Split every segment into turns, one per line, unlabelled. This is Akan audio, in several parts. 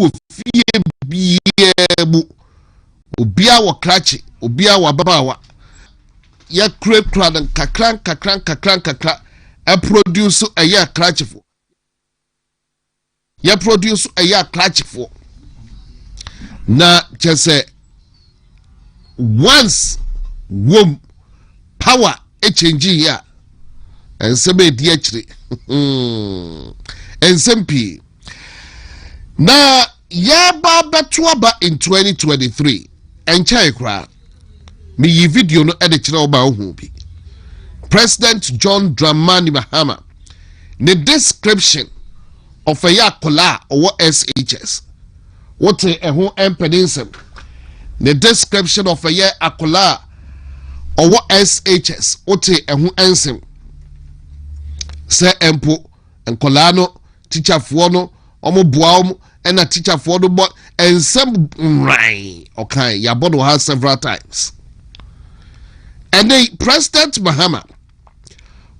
wo fie biemu obia wo krachi obia wa babawa ya kura dan kakran e produce a ya krachi fo ya produce a ya krachi fo na chese once wom power e change ya ensebe di achire ensempi na ya baba in 2023 enchai kra me yi video no edit kire oba ohu bi President John Dramani Mahama the description of a yakola or SHS what a ho empedism the description of a year akola or SHS what a ho ensem se empo enkolano teacher for no omo boa and a teacher for the but and some right okay yabodo has several times and the President Mahama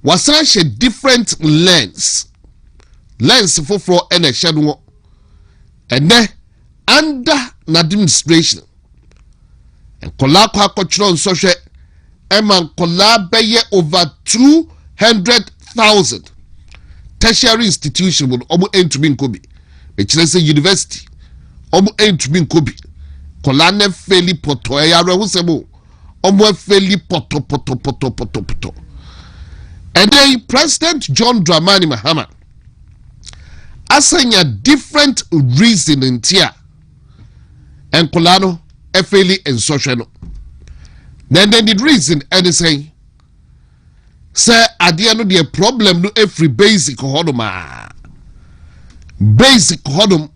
was such a different lens for and a shadow and then under an administration and Kolaka Cochron social Eman Kola Baye over 200,000 tertiary institution will almost end to be in Kobe. It's a university almost end to be in Kobe. Kolane Feli Poto Ayarusebo almost Feli Poto. And then President John Dramani Mahama assign a different reason in Tia and Kolano Efeli and social. Then the reason and say say at the end of the problem no every basic hodoma basic hodom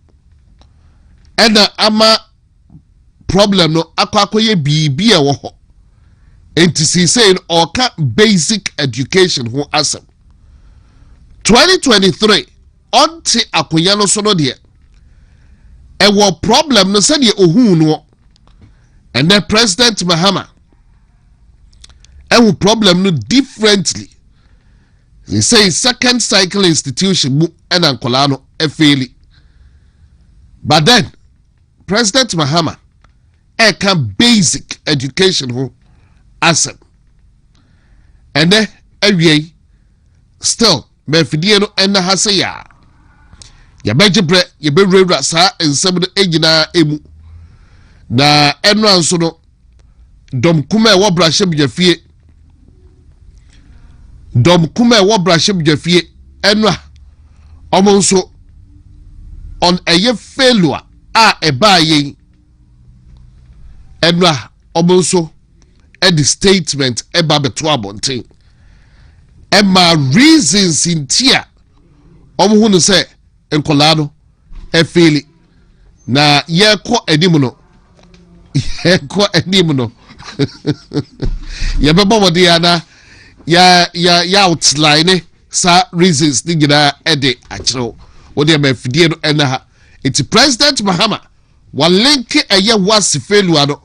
and ama problem no akwakoye bibi e wo ho enti si saying oka basic education who asem 2023 onti akonya no so no de e wo problem no say de ohun no and the President Mahama and problem no differently. They say second cycle institution and Ankolano efeli. But then President Mahama can basic education who asem. And then every still Mefidiano and Hasaya. Ya beje bre ya be rewra sa ensem no egina emu. Na enran so no dom kuma e wo brahye bjafie dom kuma e wo brahye bjafie enra omonso on eye failure a e ba yen enra omonso e the statement e ba beto abonten e ma reasons in tia omo hu se enkolado e faili na ye ko enim no ko enim no ya baba wodi ana ya outline sa reasons ni gina ede achiro wodi ma fidie no ena ha iti President Mahama wa link eye was failure no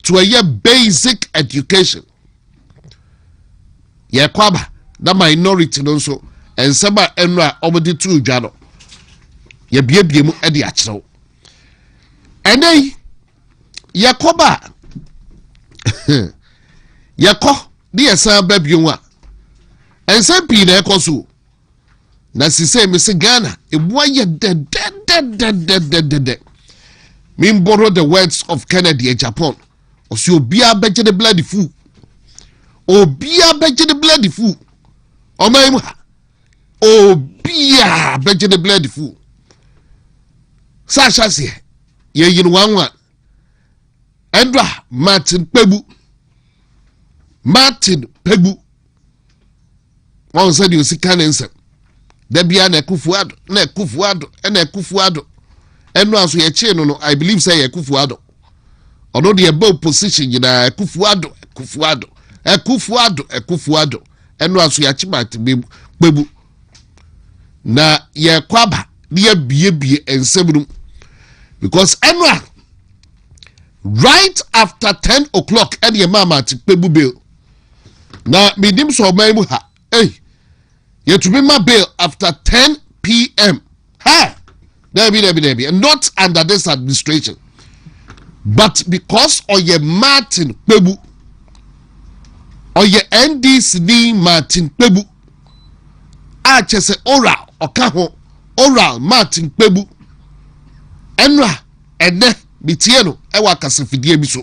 to a basic education ya kwaba na minority no so ensema enra omodi tu dwa no ya biebie mu ede achiro enei yakoba yako di esa babio a ensan pi na ekoso na sise me se Ghana ebuaye de me borrow the words of Kennedy in Japan osi obia beje the bloody fool obia beje the bloody fool omaimu obia beje the bloody fool sasha se ye yin wanwa Endra Martin Pegu one said you see cancer debia na kufuado eno aso ye che no I believe say ye kufuado ono de ebo position na kufuado eno aso ya chimati Pegu na ye kwaba ye bie ensebrum because enra right after 10 o'clock and your mama to Pebu bill. Now, midim so maimu ha. Hey, you to be my bill after 10 p.m. Ha! Debbie, not under this administration. But because Oye Martin Pebu, Oye NDC Martin Pebu, Chese oral, Okaho, oral Martin Pebu, Enra, Ene, Mitieno, Ewa Kasafidie Biso,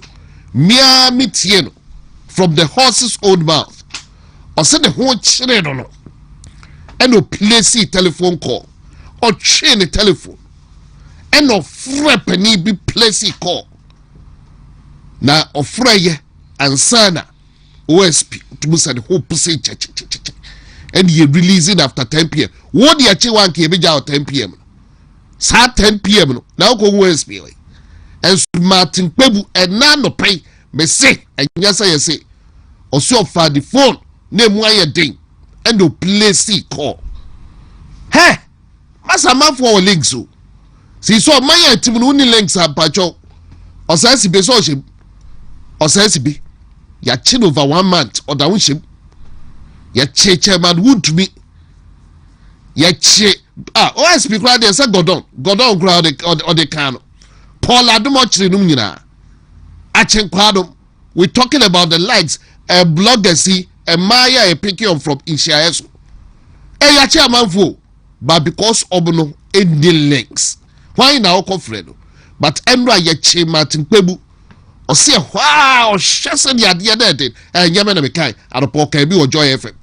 Mia Mitieno, from the horse's own mouth, or send the whole children, and no place telephone call, or chain a telephone, and no freppenny be place call. Na Ofreye and Sana OSP to Musa the whole pussy and you release it after 10 p.m. What the Achiwan Kebija 10 p.m. Sa 10 p.m. Now go OSP and Martin Pebu and Nano pay me say and yes I say or so far the phone name why ding and no place call. Hey, Massa man for links so. See so my team only links are pacho or says be so or says be ya chin over 1 month or down ship ya chairman WONTUMI ya OSP crowd there say Godon crowd or the can Paul Adumochri num nyina achen kwado we talking about the likes a blogger see a Maya a picking from Inshaeso ya chairman fo but because obono in the links why now confredo but Emra ya che Martin Pebu or say wow shassan ya did and Yemen me kai at a pocket be or Joy FM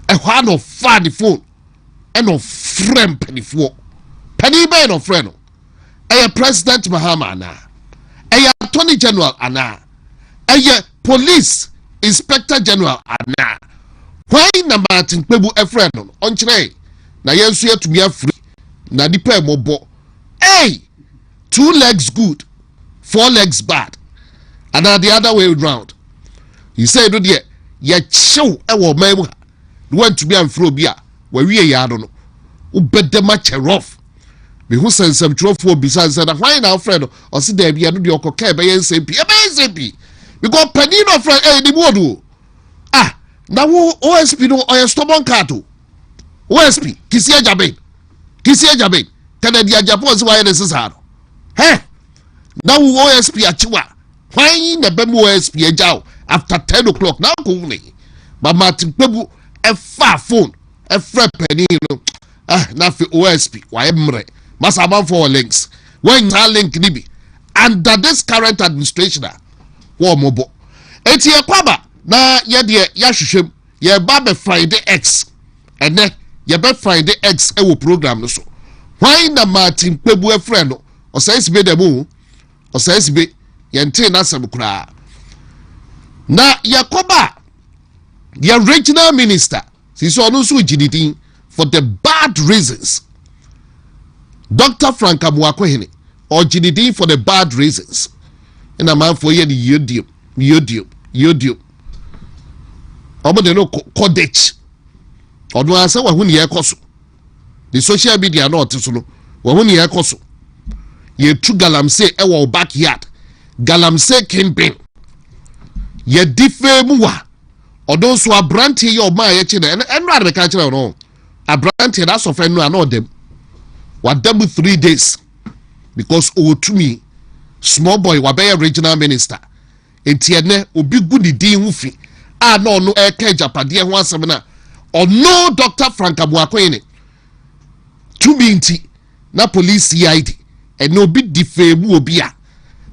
a one of far the phone and of friend penny for penny by no friend a president Mahama na a attorney general ana a police inspector general ana why na Martin Pebu a friend on chile na yensu ya to be free na dipa mobo hey 2 legs good 4 legs bad and now the other way around you say do there ya chew e wo man want to be amphobia where we ya no ubede match rough me who send some trofo besides that why now friend or see there be no the okoka be nsp because penino friend eh the bodu now OSP no or stubborn carto OSP kisi ajabe kana dia Japan so why this is hard hey now OSP achiwa why na bem OSP ejao after 10 o'clock now go but Martin Pebu a far phone a friend penny no na fi OSP why mre masa ban for links when that link nibi under this current administration wo mobo eti ekwaba na ye de ya hwehwem ye ba be find the X and then ye be find the X e wo program no so why na Martin Pebu a friend no o say be dem o say be ye nte na asem kura na yakoba the regional minister so no so jididin for the bad reasons Dr. Frank Abuakohene or jididin for the bad reasons in a man for ye the yodio omo de no codage odo asa wa huni ye koso the social media not so no wa huni ye koso ye tu galamse e wo backyard galamse campaign ye difemu wa odo so abrante ye o ma ye chi na enra de ka kire no abrante that so friend no na dem wa dem 3 days because WONTUMI small boy wa be regional minister entiene obi gudi din hu fi no e ka japade ho asem na no Dr. Frank Abuakohene tumi nti na police CID and no bit defemu obi a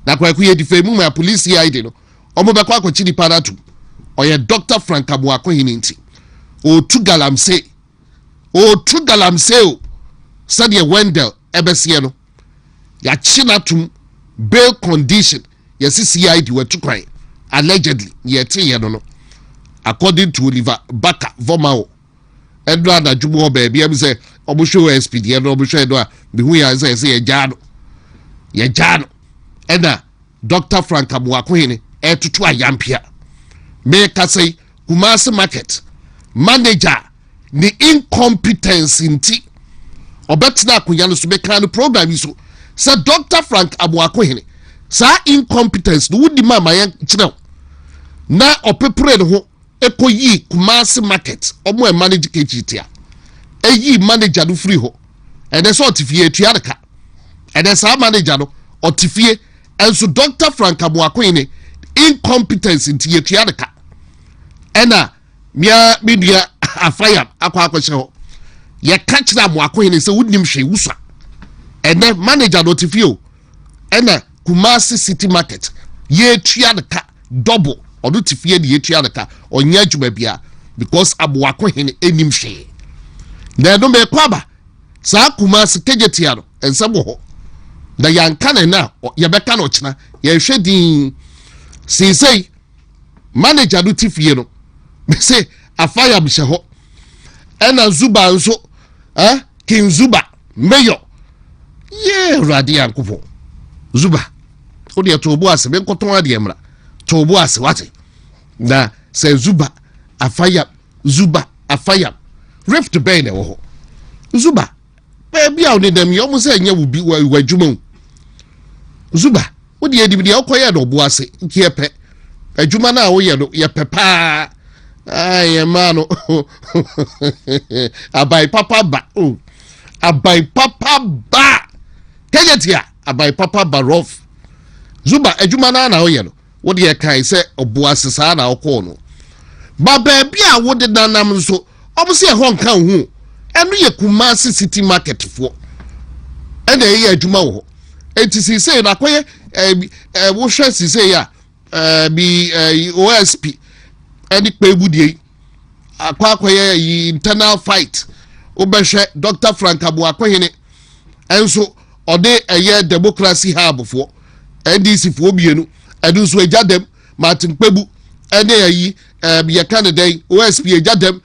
na Kwaku ye defemu ma police CID no omo be kwa akochi di paratu oye Dr. Frank Abuakohene nti o tu galamse o said Wendell ebese no ya chinatum bail condition yes CID were to cry allegedly yet no according to Oliver Baka Vomao Edward Ajumo baby am say obusho SPD no obusho Edward be hu ya say ye jano ena Dr. Frank Abuakohene etutu ayampia me ka say Kumasi market manager ni incompetence inti obetina akunya no so be kan program so say Dr. Frank Abuakohene sa incompetence no wudi mama yan kire na opepre ho ekoyi Kumasi market omo e manage kechitia eyi manager do free ho and there's otifie tuadeka and there's our manager no otifie and so Dr. Frank Amuakwene incompetence in tuadeka ena media afaya akwa ho ye catch na Amuakwene say wudnim hwe wusua and then manager notifio ena Kumasi City Market ye tuadeka double odo tifie de ye tuadeka onya adwuma bia because Amuakwene enim hwe na no me kwaba sa Kumasi kejetia no ensebo ho na yankana na ye beka no china ye hwe din sisei manager do tifie no me say afaya bihye ho ena Zuba nso King Zuba mayor ye radi ankopo Zuba odi etobo ase me nkoton ade mra tobo ase wate na say Zuba afaya Rift Bay na wo ho Zuba baby a oni dem yo mo say nya wubi wadwuma Zuba odi edi bi akoye do bo ase kiepe adwuma na wo ye no ye pepa ay mano abai papa ba kejetia abai papa ba rof Zuba adwuma na wo ye no wo de kan say obo ase sa na okọ no ba baby a wo de danam nso obose e ho nka hu enu ye Kumasi City Market fo ena ye adwuma wo etisi say na koye wo hwe sisi ya bi OSP eni pebudie akwakoye internal fight obehwe Dr. Frank Amuakwene enso ode eye democracy hub fo NDC fo bienu edu so ejadem Martin Pebu ene yi ye candidate OSP ejadem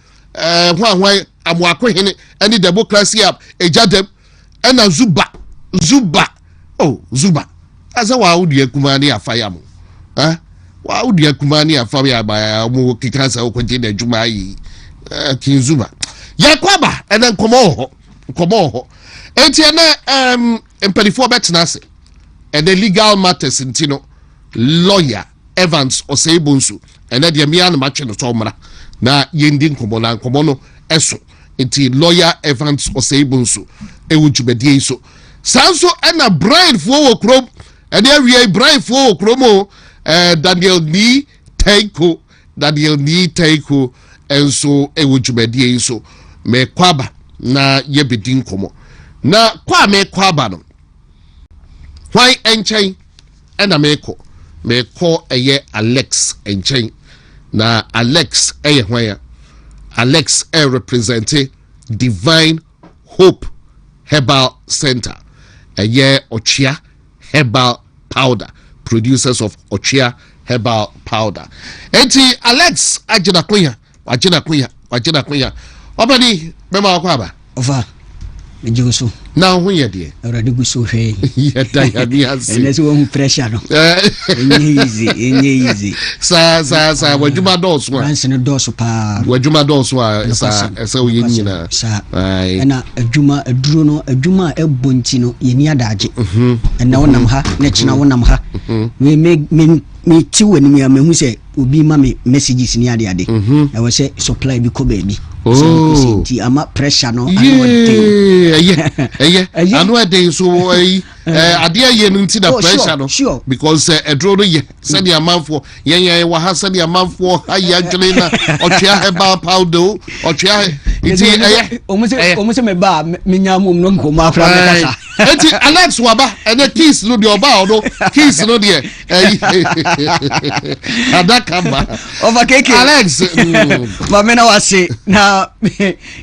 hwan Amuakwene eni democracy hub ejadem ena Zuba Zuba asa wa udi akumani afaya mo wa udi akumani afaya ba mo kikansa okonje na adwuma yi King Zuba yakwaba ena nkomo ho enti na emperifo betnase ena legal matters ntino lawyer Evans Osebonsu ena de mia na matwe no tomra na yendi nkomo na nkomo no eso enti lawyer Evans Osebonsu ewujubedie so sanso ena Brian Fuwo Krom ene awie Brian Fuwo Kromo Daniel ni Taiko enso ewujubedie so me kwaba na yebedin komo na kwa me kwaba no hwan enchen ena meko eye Alex enchen na Alex eye hwan Alex represente Divine Hope Herbal Center eye Ochia Herbal Powder, producers of Ochia Herbal Powder. Enti Alex ajina kunya obani mema kwaba
ofa mejuso
na hu ye de
already guso hwe
ye da ya bi ase
ene so hu pressure no enye easy
sa wajuma doso a
ansene doso pa
wajuma doso a sa oye nyina
ai ena adwuma aduro no adwuma ebonti no ye ni adaje ena wonam ha na china wonam ha me ti wani me amehu se obi ma me messages ni ade e we say supply bi ko baby so ti ama pressure no anu ade
so ade ye no nti da pressure no because edro no ye said the amanfo yen wa ha said the amanfo aya dwele na Ochia Herbal Powder Ochia iti
omo se me ba me nyamom no nkoma afra me kasa
enti Alex waba ene kiss no de oba odo kiss no de adakamba
over keke
Alex
ma na wase na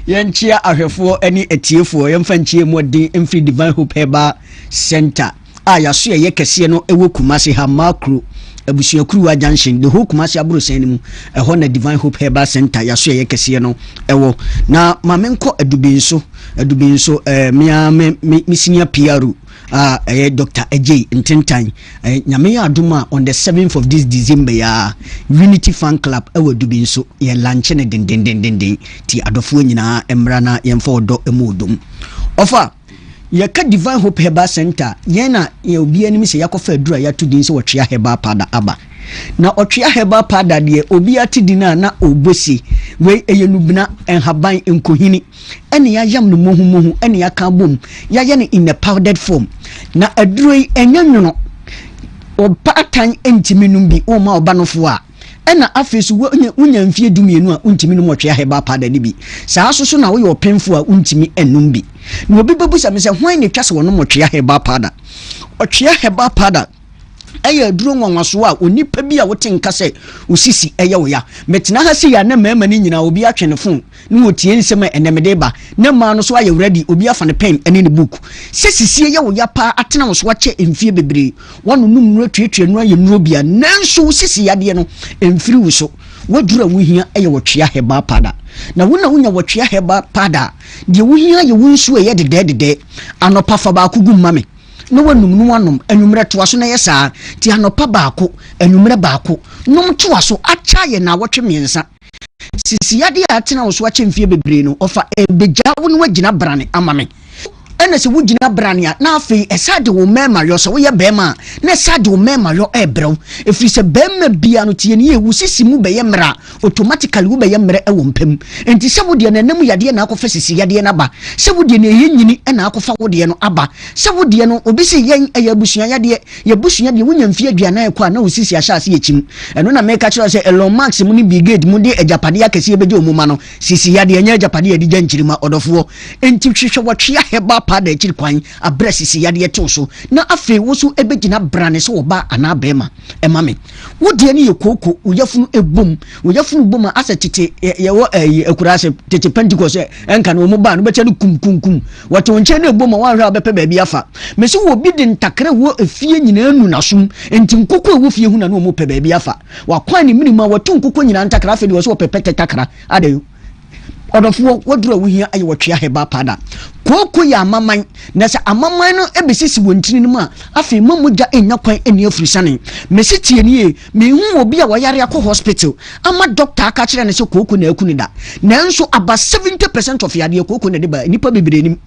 yenchia ahwefo eni etiefo yemfa nchie modin emfri Divine Hope Herbal Center yaso ye kese no ewo Kumasi ha macro abusuakuru junction the whole Kumasi aburo sen mu ho na Divine Hope Herbal Center yaso ye kese no ewo na mamenko adubinso mia me senior PRO Dr. AJ Ntentan nyame ya aduma on the 7th of this December ya Unity Fan Club ewo dubinso ye lanche ne den ti adofo nyina emra na yemfa odo emodom ofa yaka Divine Hope Herbal Center yena ye obi anim se yakofa adura ya to din se Ochia Herbal Powder aba na otwea heba pada de obi atidina na obosi we eyenubina enhaban enkohini ene yayam no mohumohu ene yaka bom yaye ne in a powdered form na aduroi enyanwono opatan entimi numbi o ma obanofo a ena afesu wonya mfie dumienu a untimi no motwea heba pada de bi saa so na wo ye opemfo a untimi enum bi na obi bebusa me se hwan ne twase wono motwea heba pada otwea heba pada eye duro nwanwaso a onipa bi a wote nkase osisi eye wo ya metina ha si ya na mema ni nyina obi atwene fon ni wotie nsem enemede ba na ma no so aye ready obi afa ne pen ene ne book sesisi eye wo ya pa atena wo so ache emfie bebre wono num no atwetwe no aye no bia nanso sisi yade no emfiri wo so wodura wo hia eye wo twea heba pada na wona wonya wo twea heba pada de wo hia ye wonsu eye de anopa fa ba kugu mame no wanum enumre toaso na yesa ti anopa baako enumre baako num toaso acha ye na wotwe miensa sisi yade atena wo so ache mfie bebre no ofa ebeja wo no wagina brane amame ene se wugina brane a na afi esade wo mema yo so wo ye bema na esade wo mema yo ebrew efiri se bema bia no tie ne ewu sisi mu be ye mra automatically wo be ye mra e wo mpem enti se wo de na nam yade na akofa sisi yade na ba se wo de na enyini na akofa wo de no aba se wo de no obi se yen aya busua yade ye busua de wonya mfie aduana e kwa na wo sisi ahyase yechim eno na meka kire se Elon Musk mu ni Bill Gates mu de ajapade akese beje omuma no sisi yade enya ajapade adi gyanchirima odofo enti hwehwe wo twea heba pada ekiri kwan abresisi yade etoso na afi wo so ebegina brane so oba ana bema emame wo de ne yekoko uyafunu ebom uyafunu boma asatete yewo akurase tete Pentecost enka no mo ba no beche no kum wato nche na eboma wanhwa abepe ba bi afa mesi wo bi de ntakra wo efie nyina anu nasum enti nkoko ewo fie hu na no mo pe ba bi afa wakwan ni minima wato nkoko nyina ntakra afi de wo so pepete takra ade odofo wodura wo hia aye wotwea heba pada koko ya amaman na sa amaman no ebesisi wontini no ma afi mamuja enya kwan eni afurisane mesiti enie me hu obi a wayare akọ hospital ama doctor aka kire ne se koko na akuni da nanso aba 70% of yade koko na de ba nipa bebere nim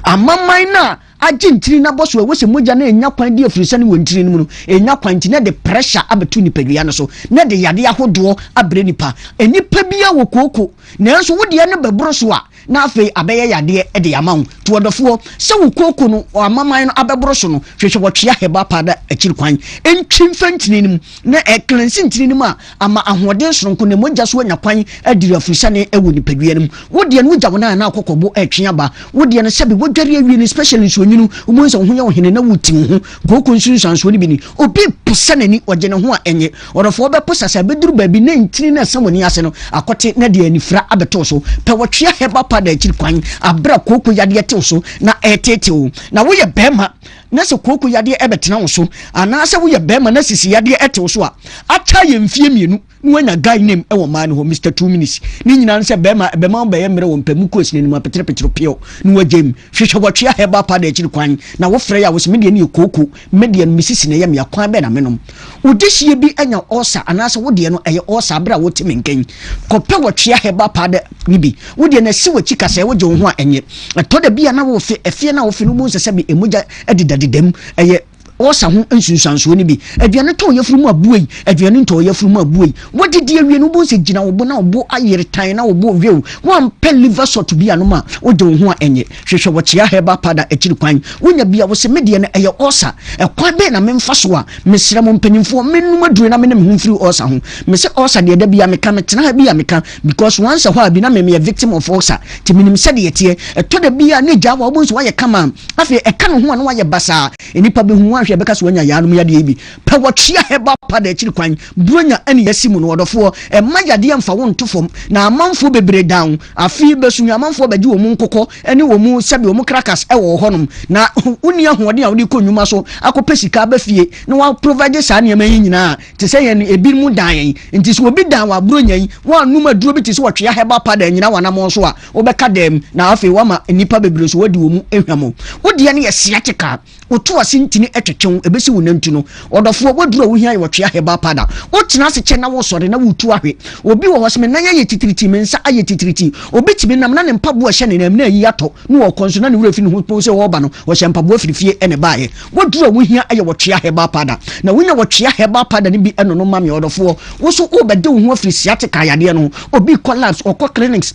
amaman na agentini na boso we se moja na enya kwan de afurisane wontini no no enya kwan ti na de pressure abetu nipa dua no so na de yade ahodo abre nipa enipa bia wo koko nanso wo de ne bebro so a na afi abeye yade e de yama to odofo se wo koko no amaman no abebro so no hwehwe wotwea heba pada akiri kwan entwimfantini nim na eklensi nim a ama ahoden soronko ne moja so anya kwan adiri afusane ewo ni padua nim wo de no wugya wona na akokobo etwe aba wo de no sebi wodware awie ni special so nyinu umonso ho ye wo hene na wutim ho koko nsunsanso ni bi ni obi pusanani oje ne ho a enye odofo be pusasa beduru ba bi na ntini na samoni ase no akote na de anifra abeto so pe wotwea heba pada akiri kwan abra koko yade so na eteteo na wo ye bema na se koko yade ebetena wo so ana se wo ye bema na sisi yade etewo so a acha ye mfie mienu nwanya guy name e wo man ho Mr 2 minutes ni nyina se bema be ye mre wo mpamu kosi ni ma petre pio ni wajem hwehwe wotwea heba pada akiri kwan na wo frɛ ya wo se me de ne koko me de no misisi ne ye me akwan be na menom odihie bi anya osa ana se wo de no eye osa bra wo timi nkan kopɛ wotwea heba pada ni bi wo de na si wachi kasa wo je wo ho a enye to da bia na wo fe efie na wo fe no mu nsese bi emuja edidadidam eye osa ho nsunsanso ni bi aduane to yefuru mu abuei aduane to yefuru mu abuei wodidi awie no bo se gina wo bo na wo bo ayere tan na wo bo wew wan pe liver sort bi anoma wo de ho a enye hwehwe wo chia heba pada akiri kwan wonya bia wo se medie na eye osa ekwan be na memfa so a mesira mo mpanimfo menum adure na menem ho firi osa ho me se osa de da bia meka metena bia meka because once a ho abi na me a victim of osa ti menim se de yetie to da bia ne gya wo bo so waye kama afi eka no ho na waye basa enipa be hu hwe beka so anya ya no yade bi pa wotwea heba pada akiri kwan bronya ani yasimu no odofo e magyade amfa wo ntofom na amanfo bebre down afi besu amanfo beji wo mu nkokɔ ene wo mu sabe wo mu crackers e wo honom na uni ahode a woni konwuma so akopesika ba fie na wa provide sa ne ma nyina te se ye ebi mu dan yen nti so obi dan wa bronya yi wa numa duro bi te se wotwea heba pada nyina wana mo so a wo beka dem na afi wa ma nipa bebre so wodi wo mu ehwamo wodi ne ye siatika otu asintini etwetwe ebesi wonantu no odofo waduro wo hia ye wotwe aheba pada o tena se che na wo sore na wotu ahwe obi wo hosme na ye titiriti mensa aye titiriti obi tibi nam na ne mpabo hye ne nam na yi ato no wo konso na ne wura fi ne ho po se wo ba no wo hye mpabo afirifie ene baaye waduro wo hia aye wotwe aheba pada na wonya wotwe aheba pada ne bi eno no mame odofo wo so obede wo ho afiri siatica yade no obi collapse okọ clinics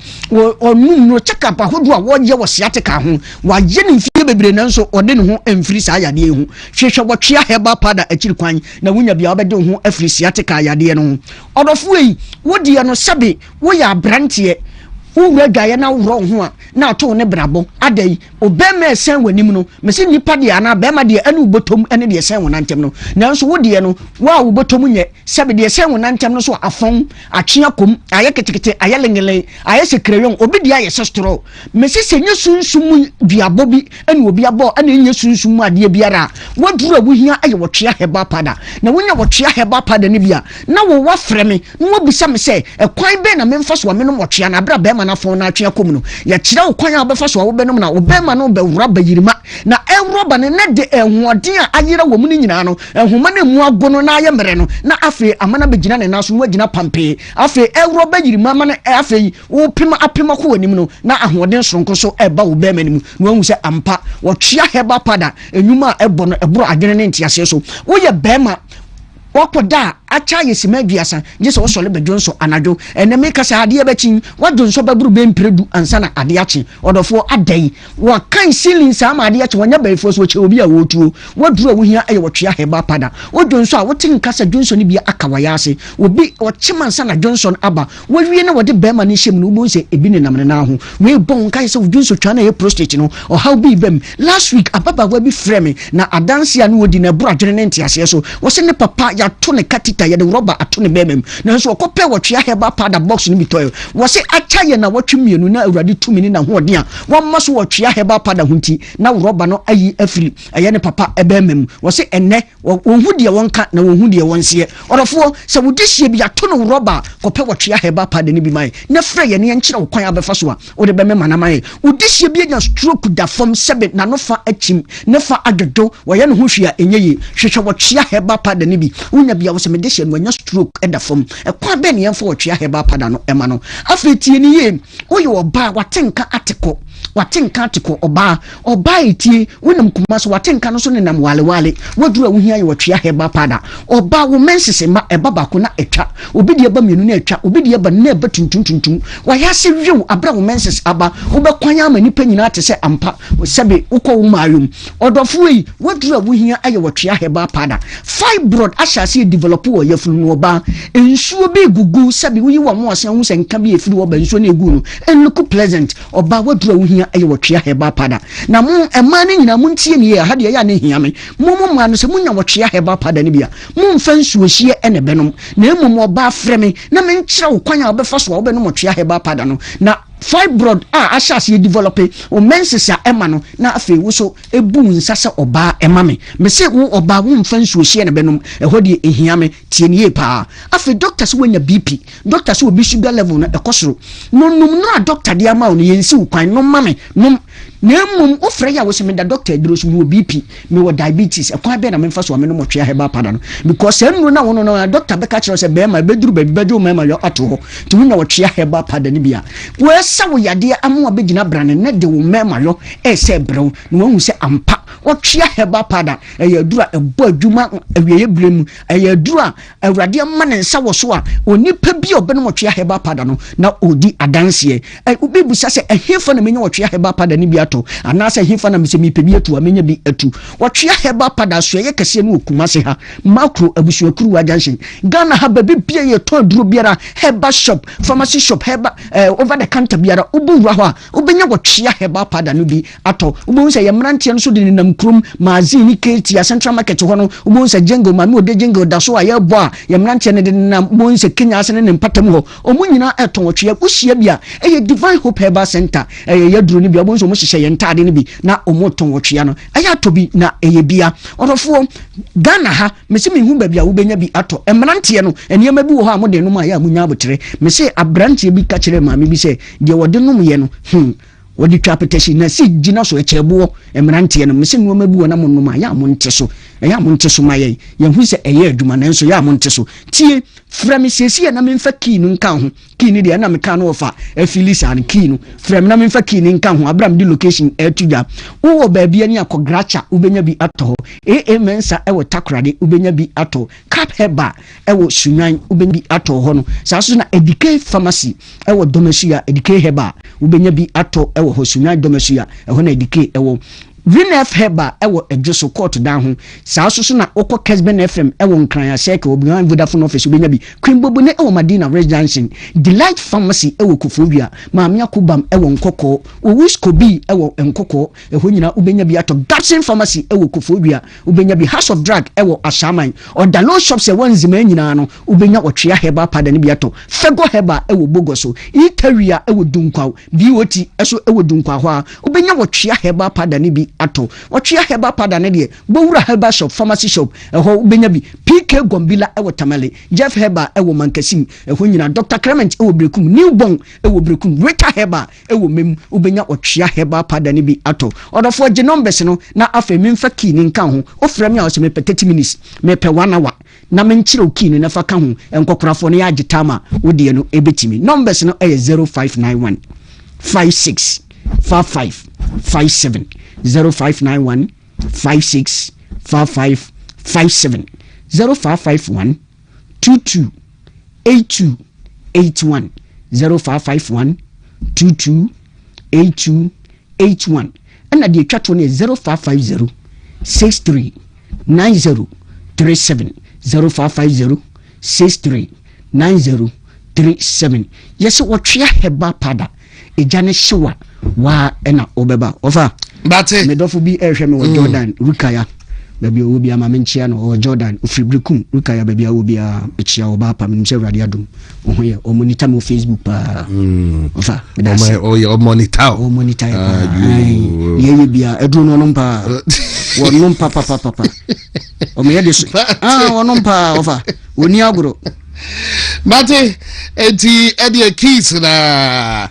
onum no check up ahodo a wo ye wo siatica ho wa ye ne fie bebre nanso ode ne ho emfiri sa yade hu hwehwe wotwe aheba pada akiri kwan na wonya bia obede wo ho afiri siatica yade no odofo yi wodi no sabe wo ya brantie wo gaye na wo ho a na to ne brabo adai obema esen wanim no mesi nipa de ana bema de anu botom ene de esen wonantem no nanso wo de no wa wo botom nye sabe de esen wonantem no so afon atwea kom aye ketekete aye lengele aye sekreyon obi de aye sestro mesi senye sunsum duabo bi ene obi abo ene nye sunsum ade biara woduro wo hia aye wotwea heba pada na wonya wotwea heba pada ne bia na wo wafre me no wobisa me se ekwan be na memfa so me no wotwea na bra bema na fon na atwea kom no ya kira okwan a obefa so wo benom na obema no be wraba yirima na ewroba ne de ehoden a ayira wo mu ni nyina no ehoma ne mu agono na aye mere no na afi amana begina ne naso no agina pampe afi ewroba yirima ma na afi wo apema ko wanim no na ahoden soronko so eba wo bema nim no hu se ampa wo twea heba pada enwuma ebo no ebro adwene ne ntiase so wo ye bema wakoda acha yesima duasa je so sole bedwonso anajo eneme kasa ade ebachin wadwonso baburu bempredu ansana ade achi odofo adai wa kan silin sa ma ade achi wanya baifo so che obi a wotuo waduro wo hia aye wotwea heba pada wodwonso a wotin kasa dwonso ni bia akawaya ase obi ochima ansana dwonso aba wawie na wode bema ni hyem no ubo se ebi ne namne na ho we bon kai se dwonso twa na ye prostate no o how be bem last week ababa wa bi frame na adanse anu odi na bro adwene ne ntiase so wo se ne papa ya to ne katita ya de rubber ato ne bemem na so okopɛ wotwea heba pada box ni bitoy wo se acha ye na wotwemienu na awurade tumi ni na hoɔden a wamma so wotwea heba pada hunti na rubber no ayi afiri ɛyɛ ne papa ɛbɛmem wo se enne wonhu de wonka na wonhu de wonse ɔrɔfo sɛ wodi hie bi ato no rubber kopɛ wotwea heba pada ni bi mai na frɛ ye ne nkyerɛ wo kwan abefa so a wo de bɛmem na mai wodi hie bi nya stroke da fam sebe na no fa achim ne fa adwodo wo ye ne ho hwia enye yi hwehwɛ wotwea heba pada ni bi unya bia wo se medehye no anya stroke edafom ekwa be ne yemfo wotwea heba pada no ema no afetie ni ye wo ye oba watenka ateko oba etie wonam kuma so watenka no so ne nam wale wadura wo hia ye wotwea heba pada oba wo mensese ma eba bako na etwa obi de eba mienu na etwa obi de eba na eba tuntuntuntum wa ya se hwew abra wo mensese aba wo be kwanya ama nipa nyina te se ampa sebe ukọ wo maayum odofo yi wadura wo hia aye wotwea heba pada fibroid ashase develop wo yefunu no oba ensuo bi gugu sebe wo yi wo mo asen hu se nka bi efiri wo ba ensuo na egu no enluku pleasant oba wadura wo hia aye wotwea heba pada na mo ema ne nyina mo ntie ne ya hade ya ne hia me mo ma no se munya wotwea heba pada ne bia mo mfa nsuo hie ene benom na emom oba freme na me nkyerɛ wo kwan a obefa so wo benom wotwea heba pada no na fibroid ashase develop o menses a ema no na afi wo so ebu nsasa oba ema me se wo oba wo mfa nsuo hie ne benom ehodi ehia me tie ne pa afi doctors wo nya bp doctors wo bi sugar level na ekosoro no na doctor de ama wo ne yensi wo kwan no mame no nemum ofre ya wo se me da doctor edro so me bp me wo diabetes ekwan be na me mfa so me no motwe heba pada no because enru na wo no doctor be ka kire se be ma beduru be bedu ma yo ato ho ti wo na wo twe heba pada ne bia wo sa wo yade amu begina brane ne de wo mema yo se brew no hu se ampa wo twe heba pada eyadura ebo adwuma awieye brem eyadura awrade ma ne nsa wo so a onipa bi obeno motwe heba pada no na odi adanse obi busa se ehefo na menya wo twe heba pada ne bia anase hifa na misemi pebi atu amenya bi atu wotwea heba pada so ye kese no okumase ha macro abusuakuru wajanhye Ghana ha ba bibia ye ton duro biara heba shop pharmacy shop heba over the counter biara ubura ho a ubenya wotwea heba pada no bi ato ubonse ye mrantie no so de nam krum mazini keti ya central market ho no ubonse jengo ma no de jengo da so aye bo a ye mrantie ne de nam ubonse Kenya asene ne mpatam ho omunyina eton wotwea kuhia bia eye divine hope heba center ye duro ni bia ubonse hye yentade ne bi na omoton wotwea no aya to bi na eye bia odofo Ghana ha mesi me hu ba bia wo benya bi ato emrantie no eniyama bi wo ha amode no ma ya munya abotre mesi abrantie bi ka kire ma me bi se de wode nom ye no wodi twa petition na si gina so echebo emrante no mese no mabu na monoma ya monte so maye ye hu se eye aduma na nso ya monte so tie frame siesie na memfa key no nka ho key ni de na meka no ofa afilisa an key no frame na memfa key ni nka ho abram di location etuja wo baabi ani akogracha ubenya bi ato mensa ewo takrade ubenya bi ato cap heba ewo sunwan ubenya bi ato ho no sa so na edike pharmacy ewo domesia edike heba ubenya bi ato ewo ho sunwan domesia eho na edike ewo VNF heba ewo edwoso court down ho saa so na okọ Kesben FM ewo nkran aseke obian Vodafone office ubenya bi kwimbobo ne ewo Madina Residence Delight Pharmacy ewo Kofowia maamia kubam ewo nkoko Wisco B ewo nkoko eho nyina ubenya bi ato Gatsin Pharmacy ewo Kofowia ubenya bi House of Drug ewo Ashaman Odalo shops e wanzima nyina no ubenya otwea heba pada ne bi ato Fego heba ewo Bogoso Itaria ewo Dunkwaw BOT eso ewo Dunkwaw ho ubenya otwea heba pada ne bi ato watwea heba pada ne de bowura heba shop pharmacy shop eho ubenya bi PK Gombila ewo Tamale Jeff heba ewo Mankasim eho nyina Dr. Clement ewo Brekum Newborn ewo Brekum Rita heba ewo Mem ubenya watwea heba pada ne bi ato odofo je numbers no na afa memfa key ni nka ho ofra me a wo se me 30 minutes me pe 1 hour na menchire key ni na fa ka ho enkokorafo ne ya agitama wo de no ebetimi numbers no 0591 56 55 57 0591 56 55 57 0551 22 82 81 0551 22 82 81 and the chat one is 0550 63 90 37 0550 63 90 37 yes what tria heba pada ejane shiwa wa ena obeba ofa
bate
medofo bi ehwe me wo Jordan Rukaya baby obi ama menchia no Jordan ofribrikum Rukaya baby obi a echia oba pa menche radio adum ohoye o monitor me Facebook pa ofa medase
o monitor
ye bia edu no nompa wonom papa o me yede wonom pa ofa oni agro
Mate enti edi keys na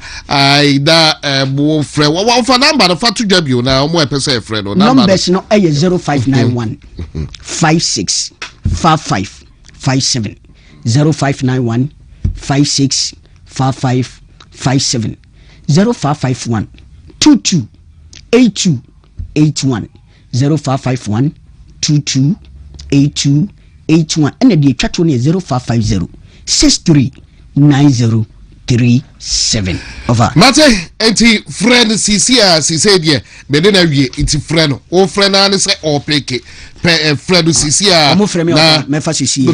da bo frɛ wa fa number no fa to dwabio na omo epese frɛ no
numbers no 0591 56 55 57 0591 56 55 57 0551 22 82 81 0551 22 82 81 and the chat one is 0550 63 90 37 over
mate enti friend CCA said ye me dey na wie enti friend o friend na say o peke friend CCA
na me fa CCA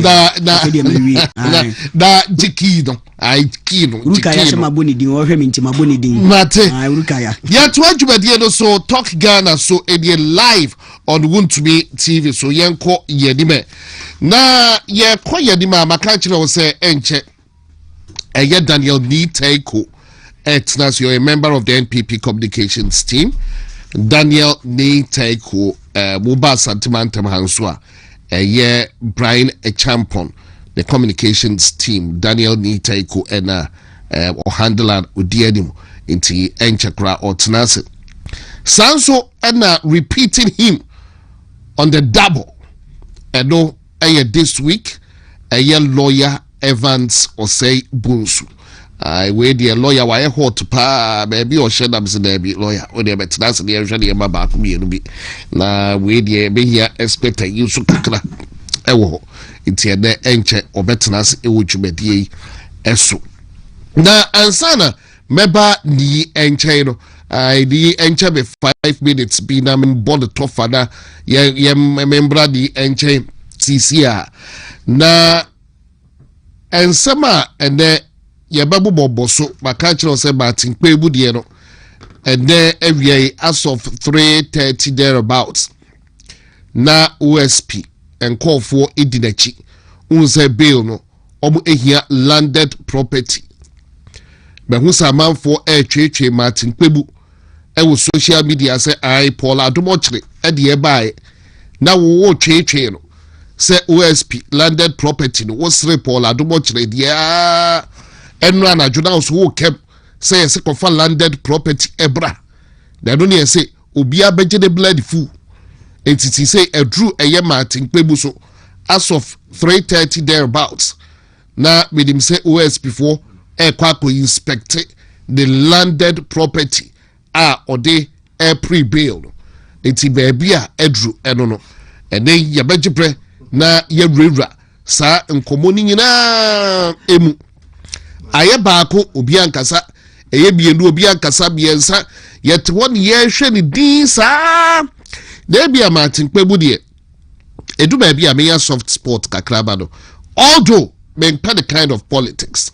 da jiki no ai kino
Rukaya se maboni din o hwe minti maboni din
mate
Rukaya
ya to adwumade no so Talk Ghana so e dey live on WONTUMI TV so yenko yedime na ye ko yedime maka kire wo se enche eye Daniel Niteko etnas you're a member of the NPP communications team Daniel Niteko Muba Santimantem Hanswa eye Brian Echampon the communications team Daniel Niteko and or handler odianim inti enchekra or tenase sanso and repeating him on the double no this week lawyer Evans or say Bunsu we the lawyer why hot pa baby or shedam se there be lawyer o dey betenase dey hwe dey ma ba ko bi na we dey be here expect you so kakra ewo nti ede enche obetenase ewo dwumadie eso na ansana meba ni enche no di enche be 5 minutes bi na me bond to fada ye membra di enche TCA na ensema ene ye babu boboso maka kire se batin pe budie no ene awie as of 3:30 thereabouts na OSP enkofo edinachi unse bail no omo ehia landed property be hu samanfo twetwe Martin Kpebu ewo social media say I Paul Adomochire e de bae na wo twetwe no say OSP landed property no wo sre Paul Adomochire dia enra na juna so wo kem say a for landed property ebra na do ne say obia beje de blood fu entity say a drew a ye Martin Kpebu so as of 3:30 thereabouts na with him say OSP before Kwaku inspect the landed property or they pre-bail enti baby a edru eno no ene ye begepre na ye rewra sa nkomo ni nyina emu aye baako obi ankasa eye bienu obi ankasa biensa yet won ye hwe ni din sa na bia Martin Kpebu de edu ba bia me soft sport kakraba no although men the kind of politics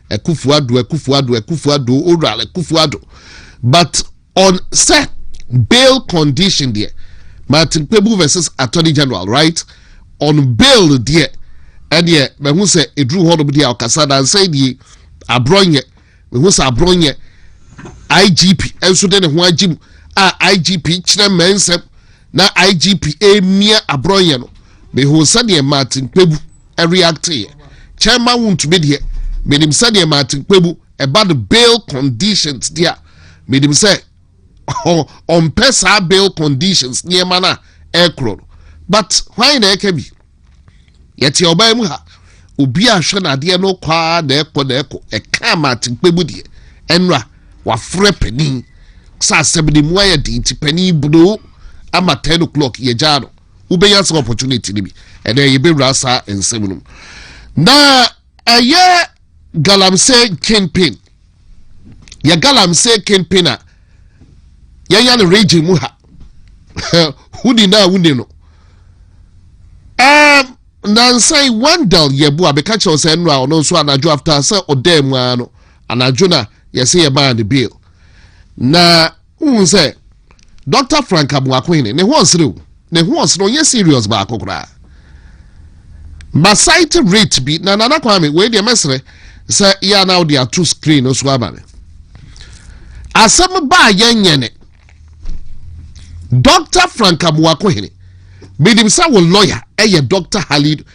Ekufuado oral Ekufuado but on set bail condition there Martin Kpebu versus Attorney General right on bail there and yeah me hu say edru ho no be dia okasa dan say die abronye me hu say abronye IGP enso de ne ho agim IGP kire mensem na IGP emia abronye no me hu say de Martin Kpebu react here chairman WONTUMI de me nim say de Martin Kpebu about the bail conditions there me nim say on pesa bail conditions near mana ekro but why na ekebi yet your ba mu ha obi ahwe na de no kwa na eko e Martin Kpebu de enra wa frɛ panin sa asɛmni mu ayɛ de nti panin bro ama 10 o'clock ye jano ubenya some opportunity ni bi ene ye be rasa ensem no na aye galamsey campaign ya galamsey campaign a ya no region mu ha hudi na wuni no nansai wandal yebu abeka che ose nra ono so anajo after say odem ano anajo na yesi ye ban the bill na say Dr. Frank Abuakwene ne ho onsre ye serious ba akokra ma site rate bi na nana kwame we de mesre say ya now they are two screen no so abane asem ba yenyene Dr. Frank Abuakwene Midim sa wo lawyer Dr. Halid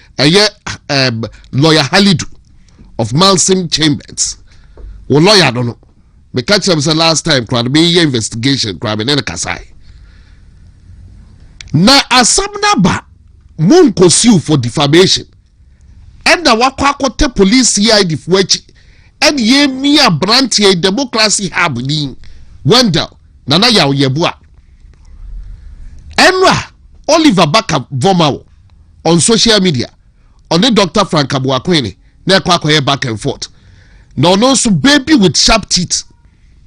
lawyer Halidu of Malsim Chambers wo lawyer don't know me catch him say last time crowd me investigation crowd me Nkansah na asamna ba munko sue for defamation and the wakwakote police CID fuechi and ye mi abrantie democracy hub ni Wendell nana ya oyebua enwa Oliver Baka Vomawo on social media on the Dr. Frank Abuakwene na kwakoye back and forth no so baby with sharp teeth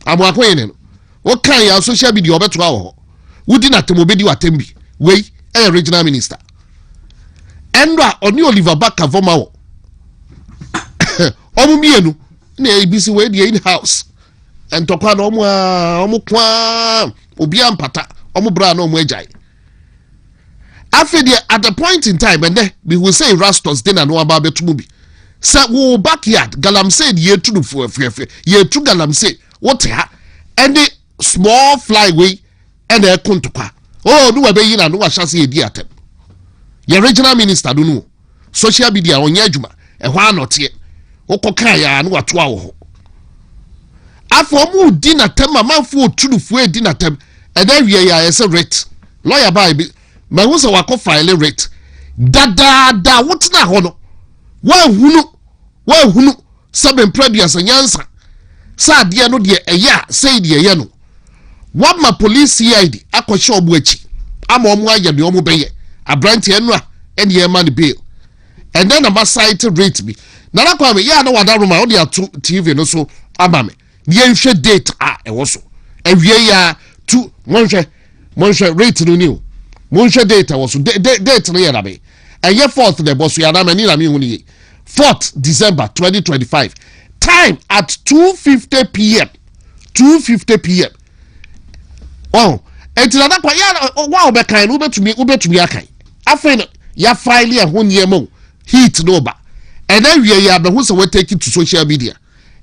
Abuakwene no what kan ya social media obeto awo wudi na temobedi watembi we regional minister enwa oni Oliver Baka Vomawo omumienu na ABC we dey in house and tokwa no omu kwa obi ampata omu bra na omu ejai after at the point in time and then we will say Rastos then and about betumubi say wo backyard galamsey ye to the ye to galamsey what ha and the small flyway and the kontoka oh no be yin no ahase e di atem ye regional minister do no social media onye adwuma e ho anote okoka ya no wato awo afọ mu di na tem amanfo oturufu e di na tem e da wie ya ye say rate lawyer by ma hu se wako file rate da wotna ho no wa hunu seven previous nyansa sa de no de eya say de eya no wa ma police CID akọhye obo achi ama omo aye de omo beye abranti enu a ene ye man bail and then am site rate bi na na kwa me ya na wada room a odi ato TV no so aba me ye nhwe date a e wo so ewie ya tu monhwe rate no ni o monhwe date was so date no ya na be eye 4th the boss ya na mani na me hu ni 4th December 2025 time at 2:50 p.m. 2:50 p.m. oh etina na kwa ya wa obekan no ubetumi akan afen ya file ya ho niemo heat no ba and then we ya be ho se we take it to social media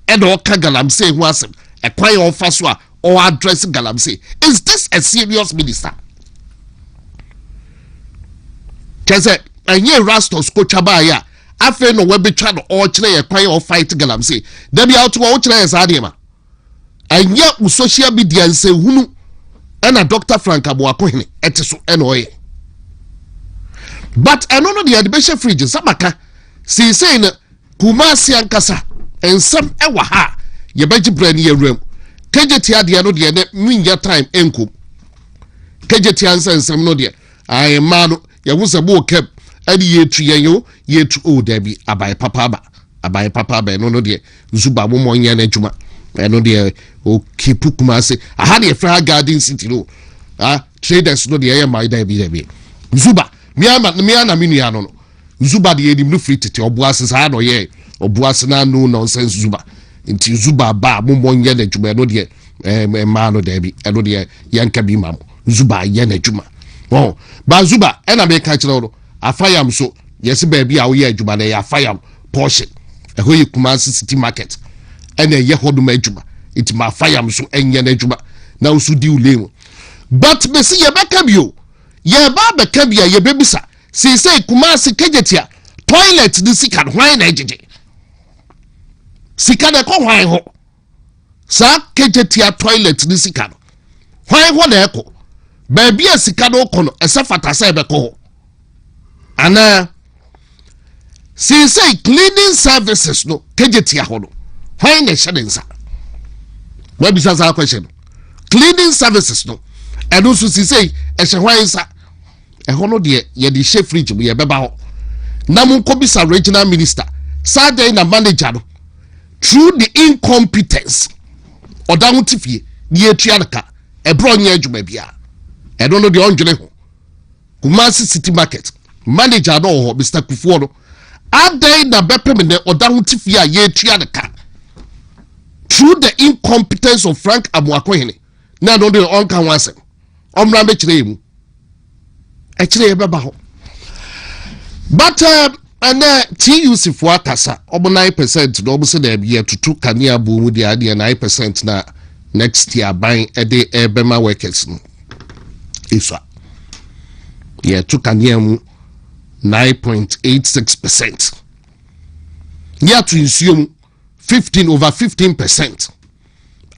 and o ka galamsey ho asem e kwan o fa so a o address galamsey. Is this a serious minister? Keze enye Rastos ko twaba ya afen no we betwa no o kire ye kwan o fight galamsey da bia to o kire ye sa de ma anya u social media nse hunu ena Dr. Frank Abuakohene etiso ena oye but eno no de adibeshe fridge sabaka si say na Kumasi Nkansah ensem ewa ha ye beji brand ye rem kejeti ade no de ne minya time enkom kejeti ansensem no de aye ma no ye wusa bo kep ade ye tu ye tu o dabi abai papa ba no de zuba mo monye na adwuma eno de o keep Kumasi aha de fra garden city no traders no de ye mai dabi zuba mi ana minu ya no zuba de edim no free tete obuase sa no ye obuase na no nonsense zuba nti zuba ba mo monye na adwuma no de ma no dabi eno de yanka bi mam zuba ye na adwuma ba zuba ena me ka kire no afayam so yesi ba bi a wo ye adwuma na ya afayam portion ehoyi Kumasi city market ena ye hoduma adwuma iti ma afayam so enye na adwuma na usu di ulemu but me si ye beka bio ye ba beka bia ye bebisa si say Kumasi kejetia toilet di sika hwan na ejeje sika na ko hwan ho sa kejetia toilet di sika no hwan ho na eko ba bia sika no ko no ese fata sai be ko ho ana si say cleaning services no kejetia ho no hwan na shedensa we bisa za question cleaning services no and also si say ehye hwan sa ehono de ye de chef fridge ye beba ho na mun ko bisa regional minister sadai na manager no through the incompetence oda hutifie ni etua nka ebro nya adwuma bia edo no de onjene ho Kumasi city market manager no ho Mr. Kufuor no adai na bepem ne oda hutifie a ye etua nka through the incompetence of Frank Abuakohene na no de onka wansem omra be kire mu ekire beba ho but and TUC for akasa obo 9% no obo se na be tutu kania bo mu de ade 9% na next year ban ede ebema workers no isa ye tu kania mu 9.86% ya tu insuo 15%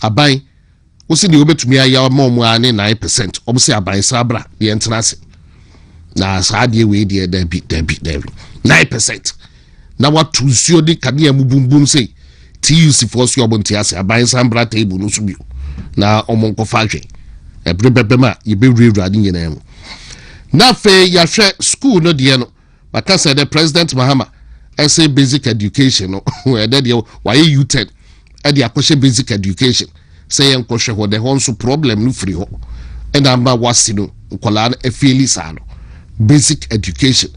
aban wosi de obetumi aya mo ane 9% obo se aban sabra de entrance na saade we de dabi 9% na watu nsuo de kania mu bumbum sei TUC for so obonti ase aban sabra table no so bio na omonko fahwe ebrebebema ye be rewrade nyina mu na fe ya hwe school no de no baka say the president Mahama say basic education no we de why U10 e de akoshe basic education say enkohwe ho de ho so problem no free ho and amba wasi no nkola na efeli sa no basic education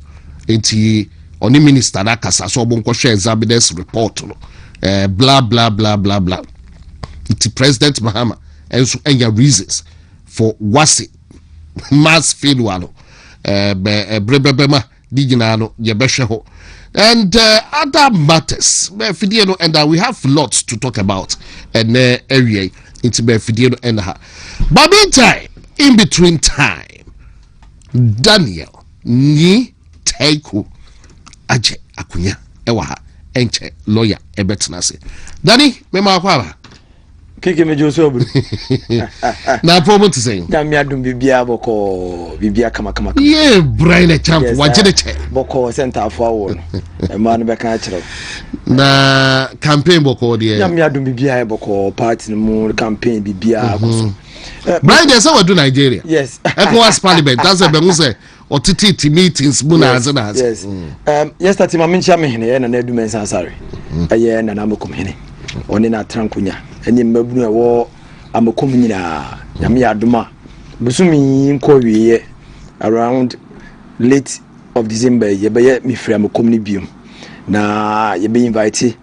enti oni minister na kasa so obonkohwe examiners report no blah blah blah blah blah iti president Mahama enso enya reasons for wasi mass failure no brebebema digina no ye behwe ho and other matters Fidiano and we have lots to talk about and area into Fidiano and her but meantime in between time Daniel ni Taiku aje akunya ewa ha enche lawyer ebetenase Dani mema kwaba
keke mejo so obru
na promo to say
na mi adum bibia boko bibia kama
ye brain champ wajede che
boko center afọ awo e ma no be kan kire
na campaign boko de
na mi adum bibia boko party mu campaign bibia akoso
brain dey say we do Nigeria
yes
ECOWAS parliament that's a be say otiti meetings mu na azena
yes yesterday ma mencha me hene na adum ensasare aye na makom hene oni na trankunya eni mabunu ewo amakom nyina nyame adoma busumi nkowiye around late of December ye be me free amakom ni biom na ye be invite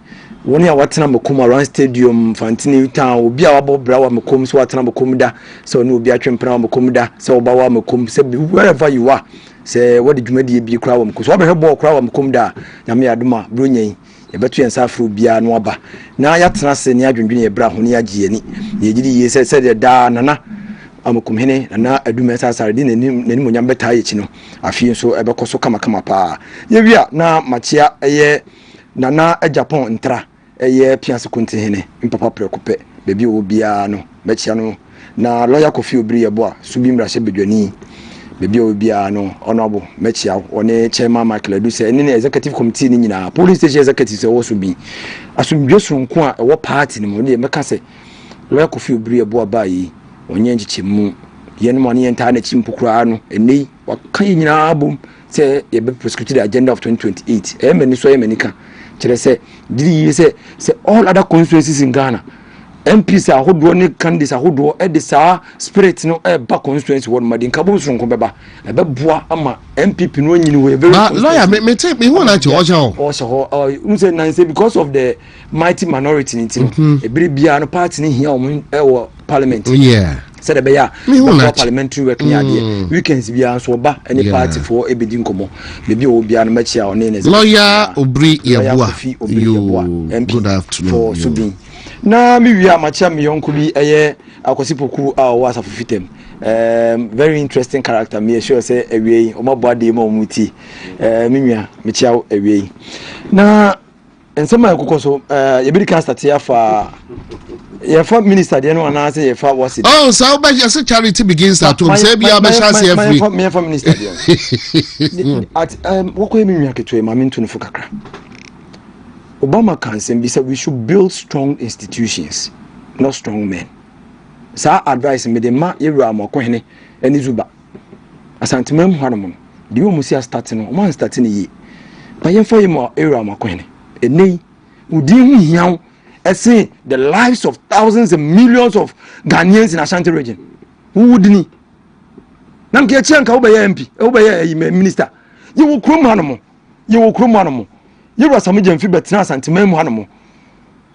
woni a watena makom around stadium Fantini town obi a wabo bra wa makom so watena makom da so no obi atwempena wa makom da so oba wa makom se wherever you are say what did you made be kra wa makom so oba hebo kra wa makom da nyame adoma bronyen ebetu ensafro bia no aba na ya tena se ni adwendwene ye bra ho ne agye ani ye gidi ye se de da nana amakum hene na aduma sasare di nanim onyam beta ye chi no afie so ebekoso kama pa ye wia na machia eye nana Japan ntra eye piase kunti hene mpapa prekope baby obia no mechia no na lawyer Kofi Obiri Yeboah subi mrashe bedwani baby obia no honorable mechia one chairman Michael Edu say any executive committee ni nyina police station executive say wo subi asumdwe sonko a wo party ni mo ne meka say lawyer Kofi Obiri Yeboah ba yi onye nchichemu yen mo ne enta na chimpukura no eni wakan nyina abom say ye be prescribed the agenda of 2028 e mani so ye mani ka kire say didi say all other constituencies in Ghana MPs ahodo ne candidates ahodo e de sa spirit no e ba constituency won madin ka bo sonko beba e be boa ama MPP no nyini we very
lawyer me take me won anti
say na say because of the mighty minority in e biri bia no party ni hia o e parliament
yeah
said be ya parliamentary work nya de weekends bia so ba any party for ebedi nkomo bebi o bia no machia one ne
lawyer Obiri Yeboah
good afternoon for Subin na mi wi amachia me yonko bi eye Akwasipoku a o Asafo Fitem very interesting character me sure say ewie o mabo ade ma omuti mi nwa me chia ewie na ensema yakoko so ye bi kan start ya fa minister de no na say ye fa was it
oh so ba just charity begins at home say bia ba sha say free
me for minister de at woko mi nwa keto ma me ntunu fo kakra Obama can say we should build strong institutions, not strong men. Sa advice me de ma yewura amakohene eni zuba. Asantemam hanom. De wo musi starting no, man starting yi. Ba yemfa yemo yewura amakohene. Enei udi hu hiaw ese the lives of thousands and millions of Ghanaians in Ashanti region. Who would ni? Nam ke chianka wo be MP, wo be minister. You will krom hanom. You will krom hanom. You were some Jamfi Betina Santimem Hanomo.